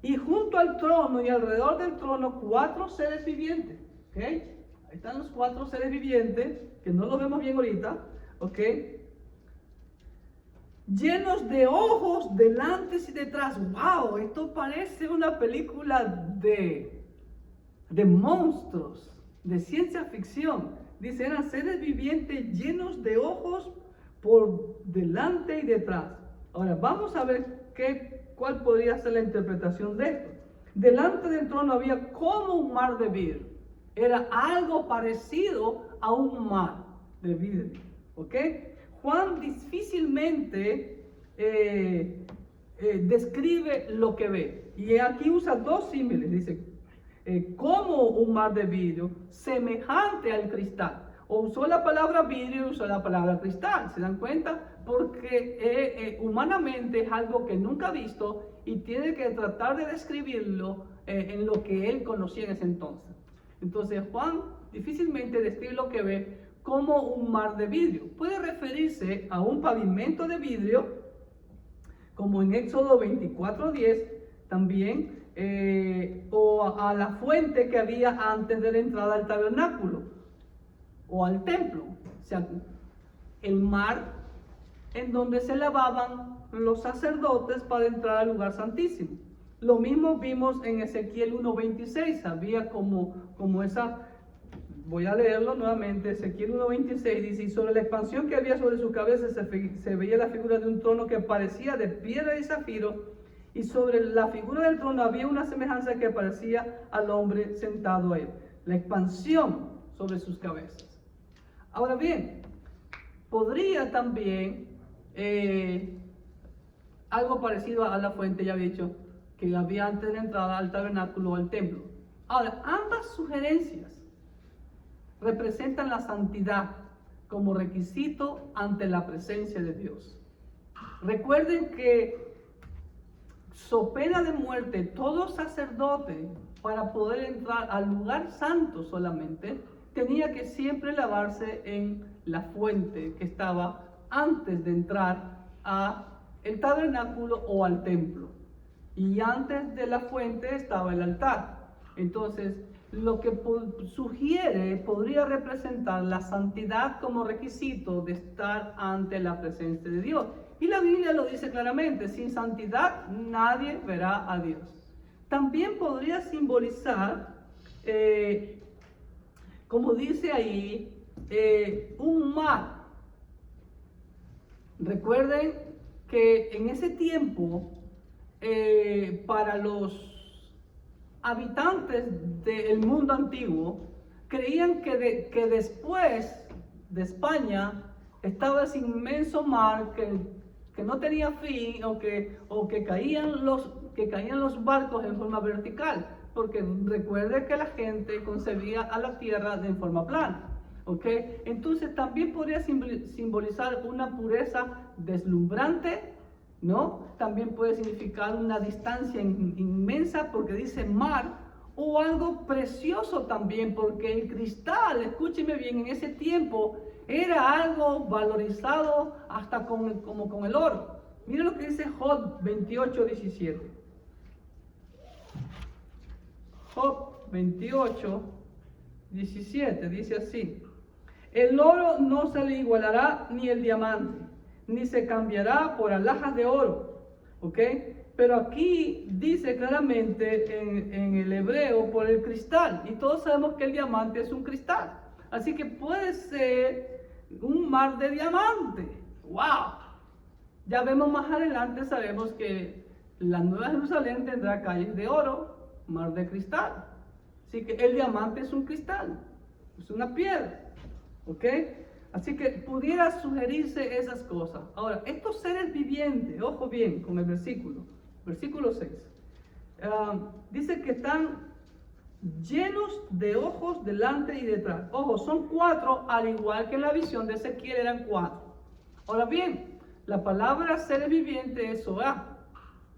Y junto al trono y alrededor del trono 4 seres vivientes. ¿Ok? Ahí están los 4 seres vivientes, que no los vemos bien ahorita. ¿Ok? Llenos de ojos delante y detrás. ¡Wow! Esto parece una película de monstruos, de ciencia ficción. Dice, eran seres vivientes llenos de ojos por delante y detrás. Ahora, vamos a ver cuál podría ser la interpretación de esto. Delante del trono había como un mar de vidrio. Era algo parecido a un mar de vidrio. ¿Ok? Juan difícilmente describe lo que ve. Y aquí usa 2 símiles. Dice, como un mar de vidrio, semejante al cristal. O usó la palabra vidrio y usó la palabra cristal. ¿Se dan cuenta? Porque humanamente es algo que nunca ha visto y tiene que tratar de describirlo en lo que él conocía en ese entonces. Entonces Juan difícilmente describe lo que ve como un mar de vidrio. Puede referirse a un pavimento de vidrio, como en Éxodo 24:10 también, o a la fuente que había antes de la entrada al tabernáculo o al templo. O sea, el mar en donde se lavaban los sacerdotes para entrar al lugar santísimo. Lo mismo vimos en Ezequiel 1:26, había como esa, voy a leerlo nuevamente, Ezequiel 1:26 dice, y sobre la expansión que había sobre su cabeza se veía la figura de un trono que parecía de piedra y zafiro, y sobre la figura del trono había una semejanza que parecía al hombre sentado a él. La expansión sobre sus cabezas. Ahora bien, podría también algo parecido a la fuente, ya había dicho, que había antes de la entrada al tabernáculo o al templo. Ahora, ambas sugerencias representan la santidad como requisito ante la presencia de Dios. Recuerden que, so pena de muerte, todo sacerdote, para poder entrar al lugar santo solamente, tenía que siempre lavarse en la fuente que estaba antes de entrar al tabernáculo o al templo. Y antes de la fuente estaba el altar. Entonces, lo que podría representar la santidad como requisito de estar ante la presencia de Dios. Y la Biblia lo dice claramente, sin santidad nadie verá a Dios. También podría simbolizar, como dice ahí, un mar. Recuerden que en ese tiempo, para los habitantes del mundo antiguo, creían que después de España estaba ese inmenso mar que no tenía fin, o que caían los barcos en forma vertical, porque recuerde que la gente concebía a la tierra en forma plana. ¿Okay? Entonces también podría simbolizar una pureza deslumbrante, ¿no? También puede significar una distancia inmensa, porque dice mar, o algo precioso también, porque el cristal, escúcheme bien, en ese tiempo era algo valorizado hasta como con el oro. Mira lo que dice Job 28:17. Job 28:17 dice así: el oro no se le igualará ni el diamante, ni se cambiará por alhajas de oro. ¿Ok? Pero aquí dice claramente en el hebreo por el cristal. Y todos sabemos que el diamante es un cristal. Así que puede ser un mar de diamante. ¡Wow! Ya vemos más adelante, sabemos que la Nueva Jerusalén tendrá calles de oro, mar de cristal. Así que el diamante es un cristal, es una piedra, ¿ok? Así que pudiera sugerirse esas cosas. Ahora, estos seres vivientes, ojo bien con el versículo 6, dice que están llenos de ojos delante y detrás. Ojo, son 4, al igual que en la visión de Ezequiel eran 4. Ahora bien, la palabra seres vivientes es zoá,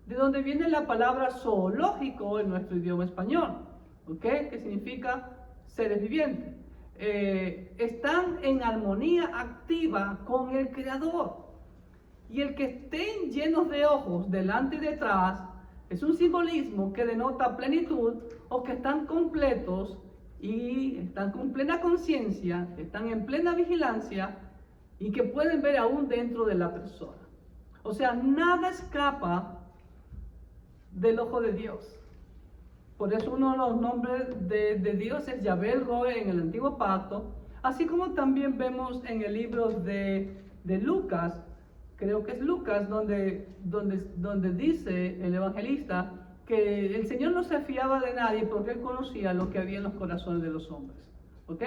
de donde viene la palabra zoológico en nuestro idioma español, ¿ok? Que significa seres vivientes. Están en armonía activa con el Creador. Y el que estén llenos de ojos delante y detrás es un simbolismo que denota plenitud, o que están completos y están con plena conciencia, están en plena vigilancia y que pueden ver aún dentro de la persona. O sea, nada escapa del ojo de Dios. Por eso uno de los nombres de Dios es Yahvé el Roe en el Antiguo Pacto, así como también vemos en el libro de Lucas, creo que es Lucas, donde dice el evangelista que el Señor no se fiaba de nadie porque Él conocía lo que había en los corazones de los hombres. ¿Ok?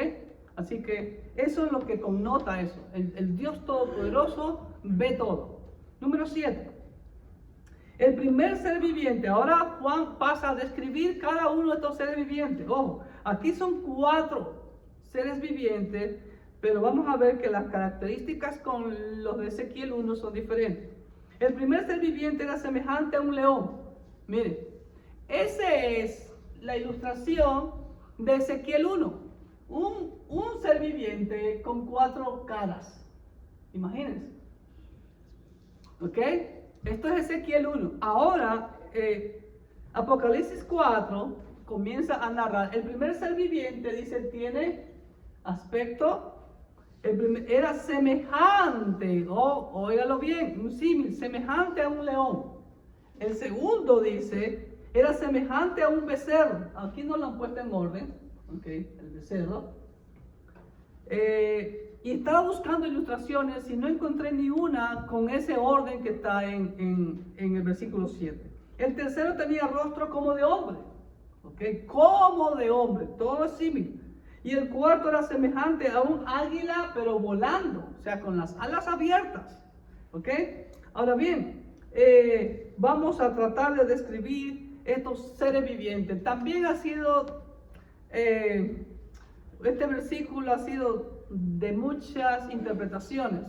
Así que eso es lo que connota eso. El Dios Todopoderoso ve todo. Número 7. El primer ser viviente. Ahora Juan pasa a describir cada uno de estos seres vivientes. Ojo, aquí son 4 seres vivientes, pero vamos a ver que las características con los de Ezequiel 1 son diferentes. El primer ser viviente era semejante a un león. Miren, esa es la ilustración de Ezequiel 1. Un ser viviente con 4 caras. Imagínense. ¿Ok? Esto es Ezequiel 1. Ahora, Apocalipsis 4 comienza a narrar. El primer ser viviente, dice, tiene aspecto, era semejante, óigalo bien, un símil, semejante a un león. El segundo dice, era semejante a un becerro. Aquí no lo han puesto en orden, ¿ok? El becerro. Y estaba buscando ilustraciones y no encontré ni una con ese orden que está en el versículo 7. El tercero tenía rostro como de hombre, ¿ok? Como de hombre, todo es símil. Y el cuarto era semejante a un águila, pero volando, o sea, con las alas abiertas, ¿ok? Ahora bien, vamos a tratar de describir estos seres vivientes. También ha sido, este versículo ha sido de muchas interpretaciones.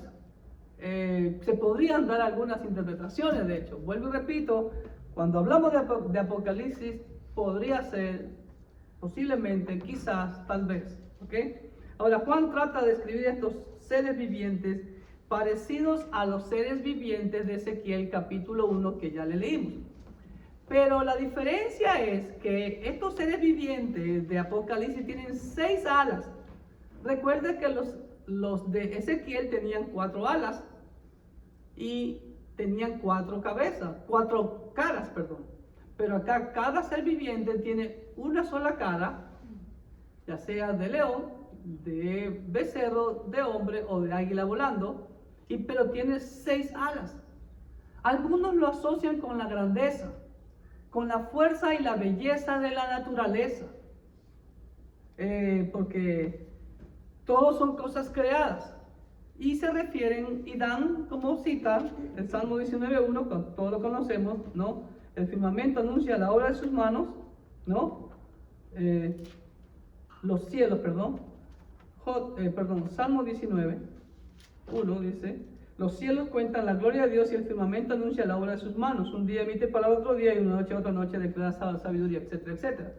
Se podrían dar algunas interpretaciones, de hecho. Vuelvo y repito, cuando hablamos de Apocalipsis, podría ser, posiblemente, quizás, tal vez. ¿Ok? Ahora, Juan trata de describir estos seres vivientes parecidos a los seres vivientes de Ezequiel capítulo 1 que ya le leímos. Pero la diferencia es que estos seres vivientes de Apocalipsis tienen 6 alas. Recuerde que los de Ezequiel tenían 4 alas y tenían 4 caras, perdón. Pero acá cada ser viviente tiene una sola cara, ya sea de león, de becerro, de hombre o de águila volando, pero tiene 6 alas. Algunos lo asocian con la grandeza, con la fuerza y la belleza de la naturaleza, porque todos son cosas creadas, y se refieren y dan como cita el Salmo 19.1, todos lo conocemos, ¿no? El firmamento anuncia la obra de sus manos, ¿no? Los cielos, Salmo 19.1 dice: los cielos cuentan la gloria de Dios y el firmamento anuncia la obra de sus manos. Un día emite palabra otro día y una noche otra noche declara sabiduría, etcétera, etcétera.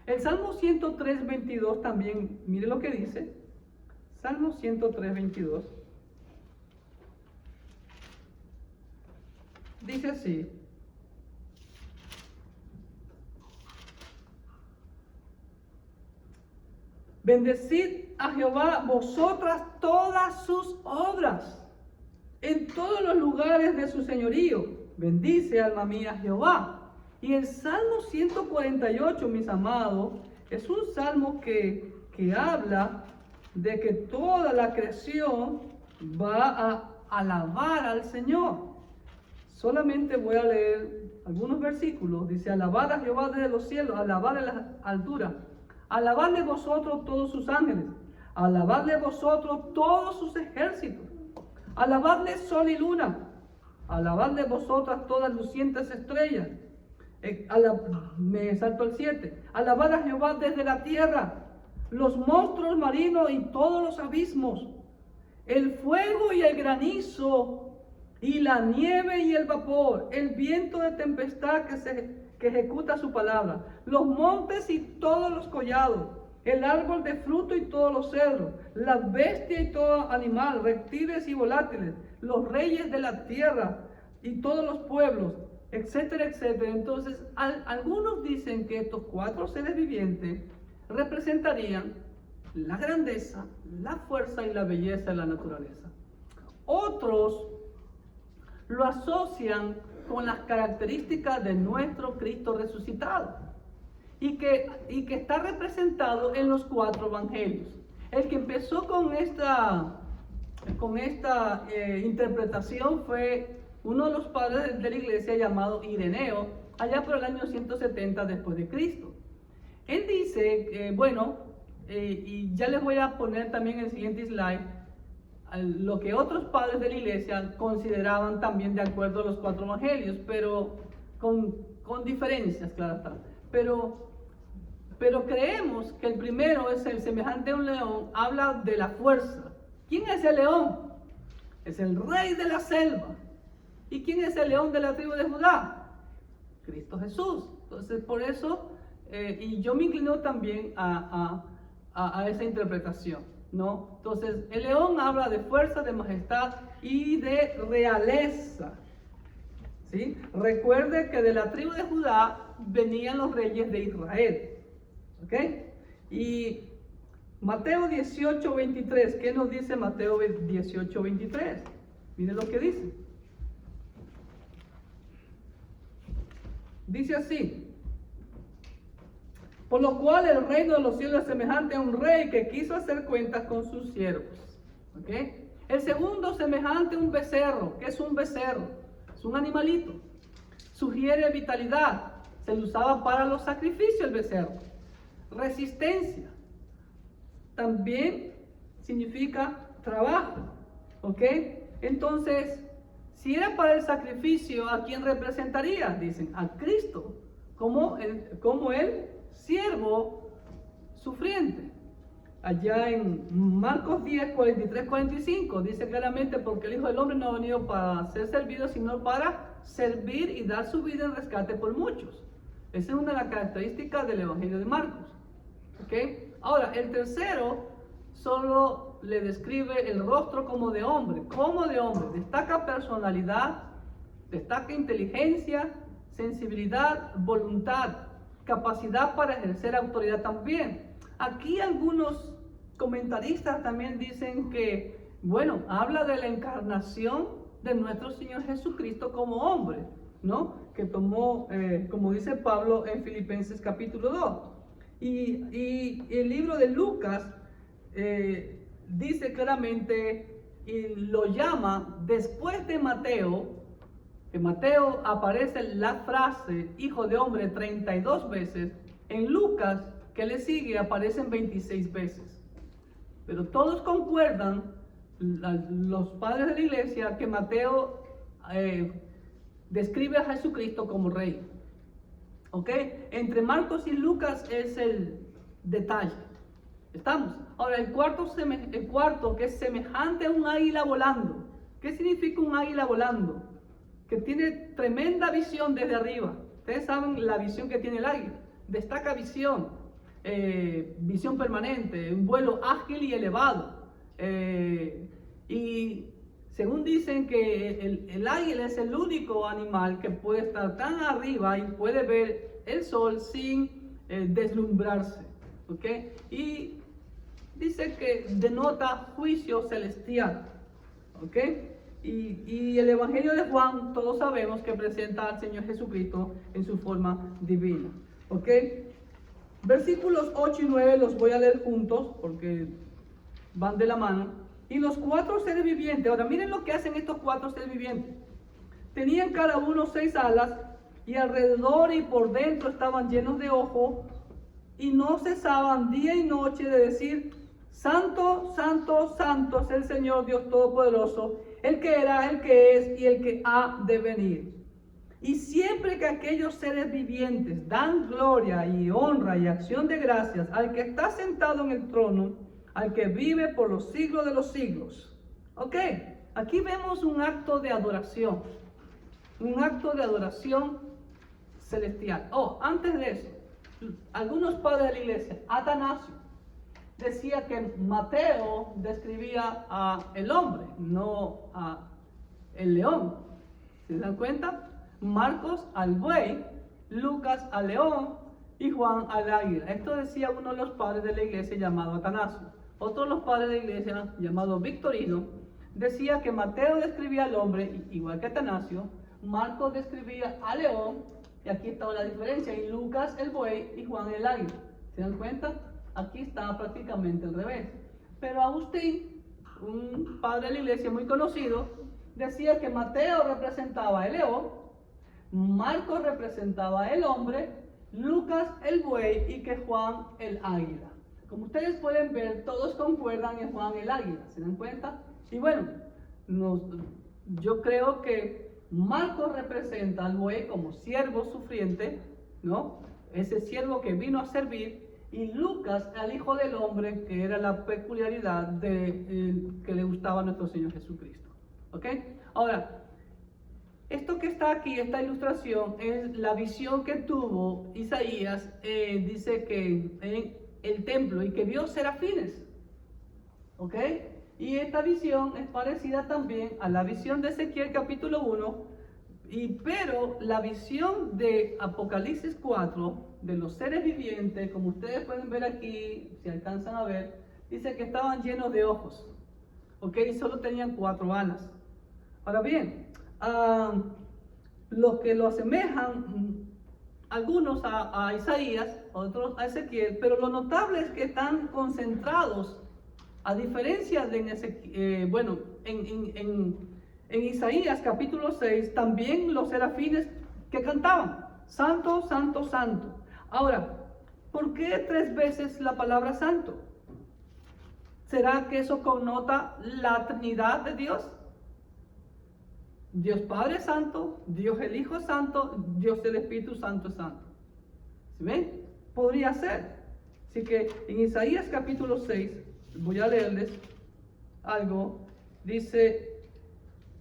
El Salmo 103.22 también, mire lo que dice. Salmo 103.22 dice así: bendecid a Jehová vosotras todas sus obras, en todos los lugares de su señorío. Bendice, alma mía, Jehová. Y el Salmo 148, mis amados, es un salmo que habla de que toda la creación va a alabar al Señor. Solamente voy a leer algunos versículos. Dice: alabad a Jehová desde los cielos, alabad en la altura, alabadle vosotros todos sus ángeles, alabadle vosotros todos sus ejércitos, alabadle sol y luna, alabadle vosotras todas lucientes estrellas. Me salto el 7. Alabad a Jehová desde la tierra, los monstruos marinos y todos los abismos, el fuego y el granizo, y la nieve y el vapor, el viento de tempestad que ejecuta su palabra, los montes y todos los collados, el árbol de fruto y todos los cedros, la bestia y todo animal, reptiles y volátiles, los reyes de la tierra y todos los pueblos, etcétera, etcétera. Entonces, algunos dicen que estos 4 seres vivientes representarían la grandeza, la fuerza y la belleza de la naturaleza. Otros lo asocian con las características de nuestro Cristo resucitado y que está representado en los 4 evangelios. El que empezó con esta interpretación fue uno de los padres de la iglesia llamado Ireneo, allá por el año 170 después de Cristo. Él dice, y ya les voy a poner también en el siguiente slide, lo que otros padres de la iglesia consideraban también de acuerdo a los 4 evangelios, pero con diferencias, claro está. Pero creemos que el primero es el semejante a un león, habla de la fuerza. ¿Quién es el león? Es el rey de la selva. ¿Y quién es el león de la tribu de Judá? Cristo Jesús. Entonces, por eso, y yo me inclino también a esa interpretación, ¿no? Entonces, el león habla de fuerza, de majestad y de realeza, ¿sí? Recuerde que de la tribu de Judá venían los reyes de Israel, ¿ok? Y Mateo 18:23, ¿qué nos dice Mateo 18:23? Miren lo que dice. Dice así: por lo cual el reino de los cielos es semejante a un rey que quiso hacer cuentas con sus siervos. ¿Okay? El segundo, semejante a un becerro. ¿Qué es un becerro? Es un animalito. Sugiere vitalidad. Se lo usaba para los sacrificios el becerro. Resistencia. También significa trabajo. ¿Ok? Entonces, si era para el sacrificio, ¿a quién representaría? Dicen, a Cristo. Como el siervo sufriente. Allá en Marcos 10, 43, 45 dice claramente: porque el Hijo del Hombre no ha venido para ser servido, sino para servir y dar su vida en rescate por muchos. Esa es una de las características del Evangelio de Marcos. ¿Okay? Ahora, el tercero solo le describe el rostro como de hombre. Como de hombre. Destaca personalidad, destaca inteligencia, sensibilidad, voluntad, capacidad para ejercer autoridad también. Aquí algunos comentaristas también dicen que, habla de la encarnación de nuestro Señor Jesucristo como hombre, ¿no? Que tomó, como dice Pablo en Filipenses capítulo 2. Y el libro de Lucas dice claramente, y lo llama después de Mateo. En Mateo aparece la frase Hijo de Hombre 32 veces. En Lucas, que le sigue, aparecen 26 veces. Pero todos concuerdan, los padres de la iglesia, que Mateo describe a Jesucristo como rey. ¿Ok? Entre Marcos y Lucas es el detalle. ¿Estamos? Ahora, el cuarto, que es semejante a un águila volando. ¿Qué significa un águila volando? Que tiene tremenda visión desde arriba. Ustedes saben la visión que tiene el águila. Destaca visión, visión permanente, un vuelo ágil y elevado. Y según dicen que el águila es el único animal que puede estar tan arriba y puede ver el sol sin deslumbrarse. ¿Okay? Y dice que denota juicio celestial. ¿Okay? Y el Evangelio de Juan, todos sabemos que presenta al Señor Jesucristo en su forma divina. ¿Ok? Versículos 8 y 9 los voy a leer juntos porque van de la mano. Y los 4 seres vivientes, ahora miren lo que hacen estos 4 seres vivientes. Tenían cada uno 6 alas, y alrededor y por dentro estaban llenos de ojos, y no cesaban día y noche de decir: Santo, santo, santo es el Señor Dios Todopoderoso, el que era, el que es y el que ha de venir. Y siempre que aquellos seres vivientes dan gloria y honra y acción de gracias al que está sentado en el trono, al que vive por los siglos de los siglos. Ok, aquí vemos un acto de adoración celestial. Antes de eso, algunos padres de la iglesia, Atanasio, decía que Mateo describía a el hombre, no a el león. ¿Se dan cuenta? Marcos al buey, Lucas al león y Juan al águila. Esto decía uno de los padres de la iglesia llamado Atanasio. Otro de los padres de la iglesia llamado Victorino decía que Mateo describía al hombre igual que Atanasio, Marcos describía al león, y aquí está la diferencia, y Lucas el buey y Juan el águila. ¿Se dan cuenta? Aquí está prácticamente al revés. Pero Agustín, un padre de la iglesia muy conocido, decía que Mateo representaba el león, Marcos representaba el hombre, Lucas el buey y que Juan el águila. Como ustedes pueden ver, todos concuerdan en Juan el águila. ¿Se dan cuenta? Y bueno, yo creo que Marcos representa al buey como siervo sufriente, ¿no? Ese siervo que vino a servir, y Lucas al Hijo del Hombre, que era la peculiaridad que le gustaba a nuestro Señor Jesucristo. ¿Ok? Ahora, esto que está aquí, esta ilustración, es la visión que tuvo Isaías. Dice que en el templo, y que vio serafines. ¿Ok? Y esta visión es parecida también a la visión de Ezequiel capítulo 1, pero la visión de Apocalipsis 4, de los seres vivientes, como ustedes pueden ver aquí, si alcanzan a ver, dice que estaban llenos de ojos, ¿ok? Y solo tenían 4 alas. Ahora bien, los que lo asemejan, algunos a Isaías, otros a Ezequiel, pero lo notable es que están concentrados. A diferencia de en Isaías capítulo 6, también los serafines que cantaban: Santo, Santo, Santo. Ahora, ¿por qué 3 veces la palabra santo? ¿Será que eso connota la Trinidad de Dios? Dios Padre Santo, Dios el Hijo Santo, Dios el Espíritu Santo Santo. ¿Sí ven? Podría ser. Así que en Isaías capítulo 6, voy a leerles algo. Dice: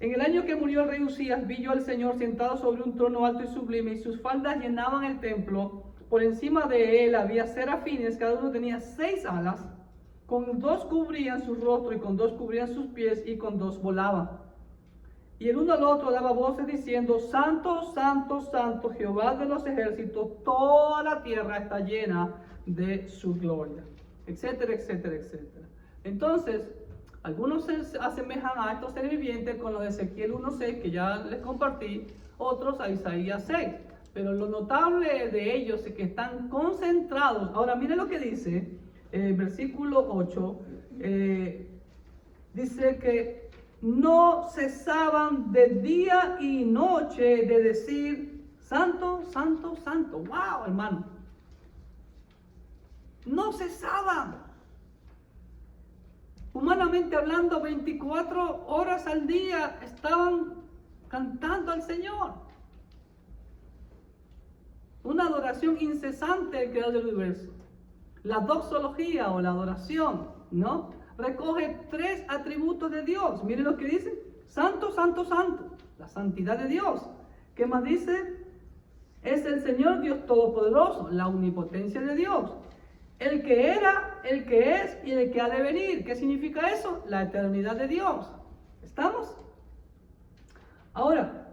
en el año que murió el rey Usías, vi yo al Señor sentado sobre un trono alto y sublime, y sus faldas llenaban el templo. Por encima de él había serafines, cada uno tenía 6 alas. Con 2 cubrían su rostro, y con 2 cubrían sus pies, y con 2 volaban. Y el uno al otro daba voces diciendo: Santo, Santo, Santo, Jehová de los ejércitos, toda la tierra está llena de su gloria. Etcétera, etcétera, etcétera. Entonces, algunos se asemejan a estos seres vivientes con los de Ezequiel 1:6, que ya les compartí, otros a Isaías 6. Pero lo notable de ellos es que están concentrados. Ahora, miren lo que dice el versículo 8. Dice que no cesaban de día y noche de decir: Santo, Santo, Santo. ¡Wow, hermano! No cesaban. Humanamente hablando, 24 horas al día estaban cantando al Señor. Una adoración incesante al Creador del universo. La doxología o la adoración, ¿no?, recoge 3 atributos de Dios. Miren lo que dice: Santo, Santo, Santo. La santidad de Dios. ¿Qué más dice? Es el Señor Dios Todopoderoso, la omnipotencia de Dios. El que era, el que es y el que ha de venir. ¿Qué significa eso? La eternidad de Dios. ¿Estamos? Ahora,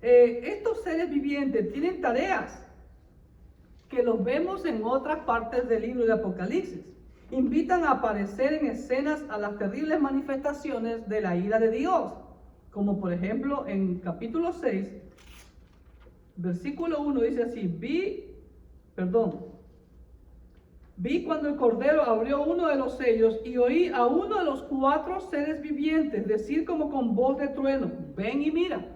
estos seres vivientes tienen tareas que los vemos en otras partes del libro de Apocalipsis. Invitan a aparecer en escenas a las terribles manifestaciones de la ira de Dios. Como por ejemplo en capítulo 6, versículo 1 dice así: Vi cuando el Cordero abrió uno de los sellos, y oí a uno de los 4 seres vivientes decir como con voz de trueno: ven y mira.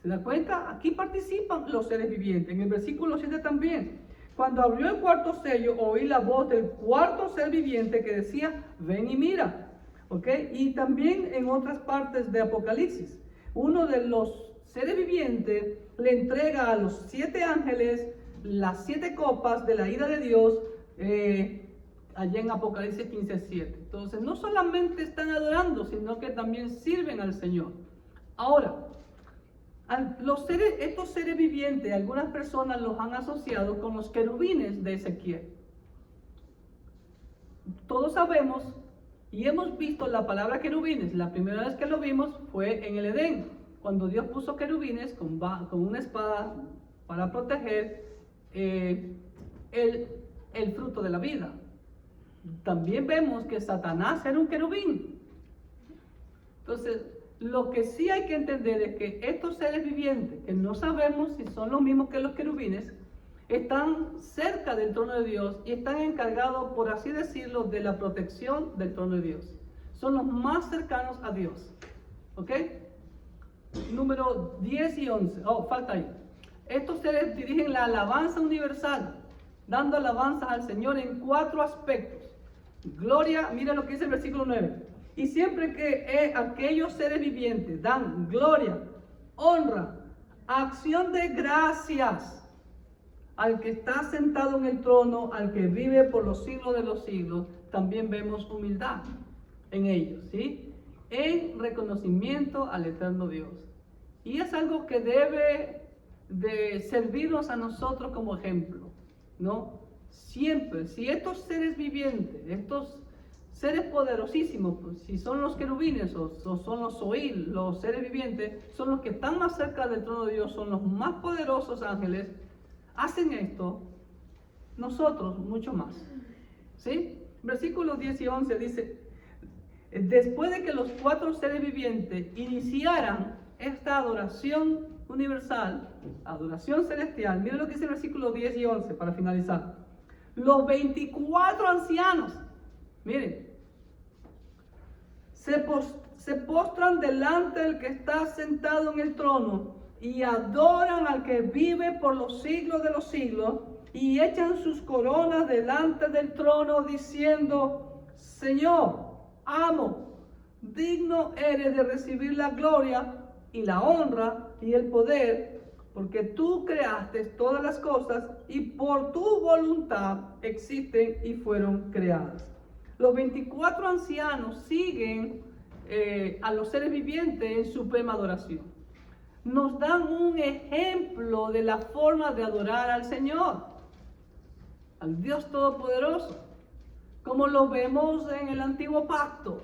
¿Se da cuenta? Aquí participan los seres vivientes. En el versículo 7 también. Cuando abrió el cuarto sello, oí la voz del cuarto ser viviente que decía, ven y mira. ¿Ok? Y también en otras partes de Apocalipsis, uno de los seres vivientes le entrega a los 7 ángeles las 7 copas de la ira de Dios, allá en Apocalipsis 15:7. Entonces, no solamente están adorando, sino que también sirven al Señor. Ahora, estos seres vivientes, algunas personas los han asociado con los querubines de Ezequiel. Todos sabemos y hemos visto la palabra querubines. La primera vez que lo vimos fue en el Edén, cuando Dios puso querubines con una espada para proteger el fruto de la vida. También vemos que Satanás era un querubín. Entonces, lo que sí hay que entender es que estos seres vivientes, que no sabemos si son los mismos que los querubines, están cerca del trono de Dios y están encargados, por así decirlo, de la protección del trono de Dios. Son los más cercanos a Dios. ¿Ok? Número 10 y 11. Oh, falta ahí. Estos seres dirigen la alabanza universal, dando alabanzas al Señor en 4 aspectos. Gloria, mira lo que dice el versículo 9. Y siempre que aquellos seres vivientes dan gloria, honra, acción de gracias al que está sentado en el trono, al que vive por los siglos de los siglos, también vemos humildad en ellos, ¿sí? En reconocimiento al eterno Dios. Y es algo que debe de servirnos a nosotros como ejemplo, ¿no? Siempre, si estos seres vivientes, estos seres poderosísimos, pues, si son los querubines o son los Zoil, los seres vivientes, son los que están más cerca del trono de Dios, son los más poderosos ángeles, hacen esto, nosotros mucho más. ¿Sí? Versículos 10 y 11 dice, después de que los 4 seres vivientes iniciaran esta adoración universal, adoración celestial, miren lo que dice el versículo 10 y 11 para finalizar. Los 24 ancianos, miren, se postran delante del que está sentado en el trono y adoran al que vive por los siglos de los siglos y echan sus coronas delante del trono diciendo, Señor, amo, digno eres de recibir la gloria y la honra y el poder, porque tú creaste todas las cosas y por tu voluntad existen y fueron creadas. Los 24 ancianos siguen a los seres vivientes en suprema adoración. Nos dan un ejemplo de la forma de adorar al Señor, al Dios Todopoderoso, como lo vemos en el Antiguo Pacto.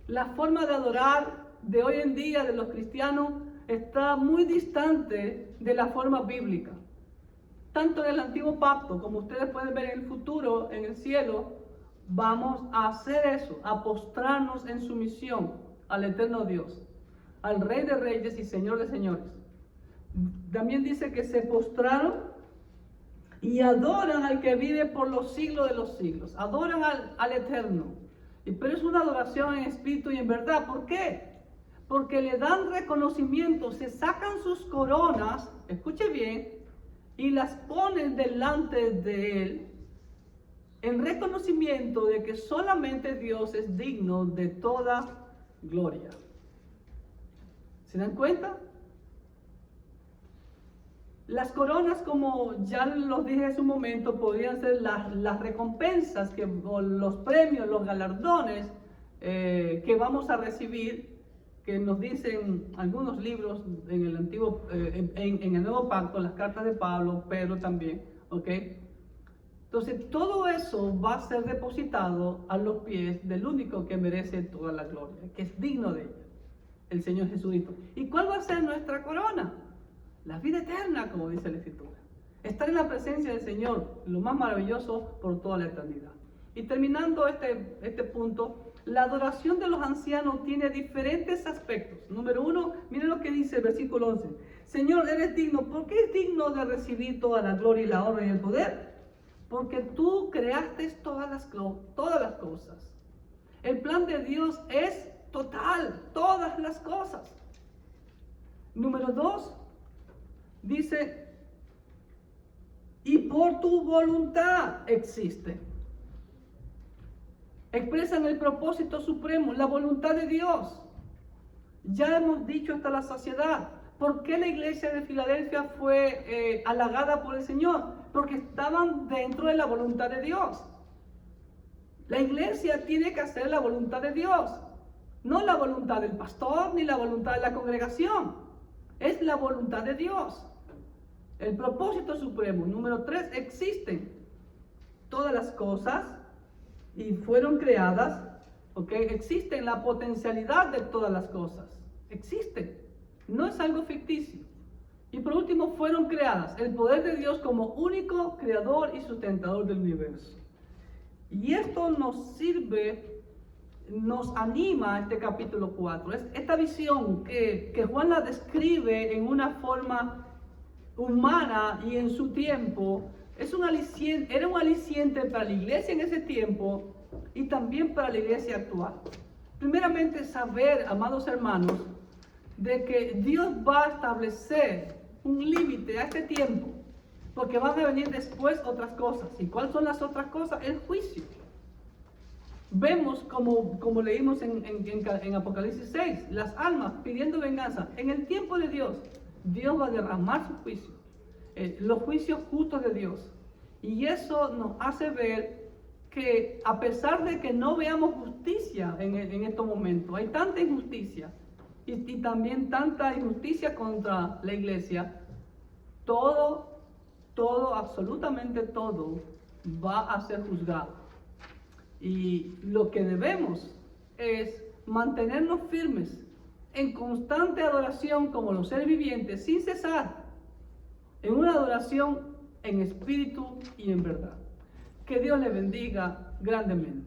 La forma de adorar de hoy en día de los cristianos está muy distante de la forma bíblica. Tanto en el Antiguo Pacto, como ustedes pueden ver en el futuro, en el cielo, vamos a hacer eso, a postrarnos en sumisión al eterno Dios, al Rey de Reyes y Señor de Señores. También dice que se postraron y adoran al que vive por los siglos de los siglos. Adoran al Eterno. Pero es una adoración en espíritu y en verdad. ¿Por qué? Porque le dan reconocimiento, se sacan sus coronas, escuche bien, y las ponen delante de Él en reconocimiento de que solamente Dios es digno de toda gloria. ¿Se dan cuenta? Las coronas, como ya los dije hace un momento, podrían ser las recompensas, o los premios, los galardones que vamos a recibir, que nos dicen algunos libros en el antiguo, en el Nuevo Pacto, las cartas de Pablo, Pedro también, ¿ok? Entonces todo eso va a ser depositado a los pies del único que merece toda la gloria, que es digno de ella, el Señor Jesucristo. ¿Y cuál va a ser nuestra corona? La vida eterna, como dice la Escritura. Estar en la presencia del Señor, lo más maravilloso por toda la eternidad. Y terminando este punto, la adoración de los ancianos tiene diferentes aspectos. Número 1, miren lo que dice el versículo 11. Señor, eres digno. ¿Por qué es digno de recibir toda la gloria y la honra y el poder? Porque tú creaste todas las cosas. El plan de Dios es total, todas las cosas. Número 2, Dice, y por tu voluntad existe. Expresan el propósito supremo, la voluntad de Dios. Ya hemos dicho hasta la saciedad. ¿Por qué la iglesia de Filadelfia fue halagada por el Señor? Porque estaban dentro de la voluntad de Dios. La iglesia tiene que hacer la voluntad de Dios, no la voluntad del pastor ni la voluntad de la congregación. Es la voluntad de Dios. El propósito supremo. Número 3, existen todas las cosas y fueron creadas. Existen la potencialidad de todas las cosas. Existen. No es algo ficticio. Y por último, fueron creadas. El poder de Dios como único creador y sustentador del universo. Y esto nos sirve, nos anima a este capítulo 4. Esta visión que Juan la describe en una forma humana y en su tiempo, era un aliciente para la iglesia en ese tiempo y también para la iglesia actual. Primeramente, saber, amados hermanos, de que Dios va a establecer un límite a este tiempo, porque van a venir después otras cosas. ¿Y cuáles son las otras cosas? El juicio. Vemos, como leímos en Apocalipsis 6, las almas pidiendo venganza. En el tiempo de Dios, Dios va a derramar su juicio, los juicios justos de Dios. Y eso nos hace ver que a pesar de que no veamos justicia en estos momentos, hay tanta injusticia y también tanta injusticia contra la iglesia, todo, absolutamente todo va a ser juzgado. Y lo que debemos es mantenernos firmes en constante adoración como los seres vivientes, sin cesar, en una adoración en espíritu y en verdad. Que Dios le bendiga grandemente.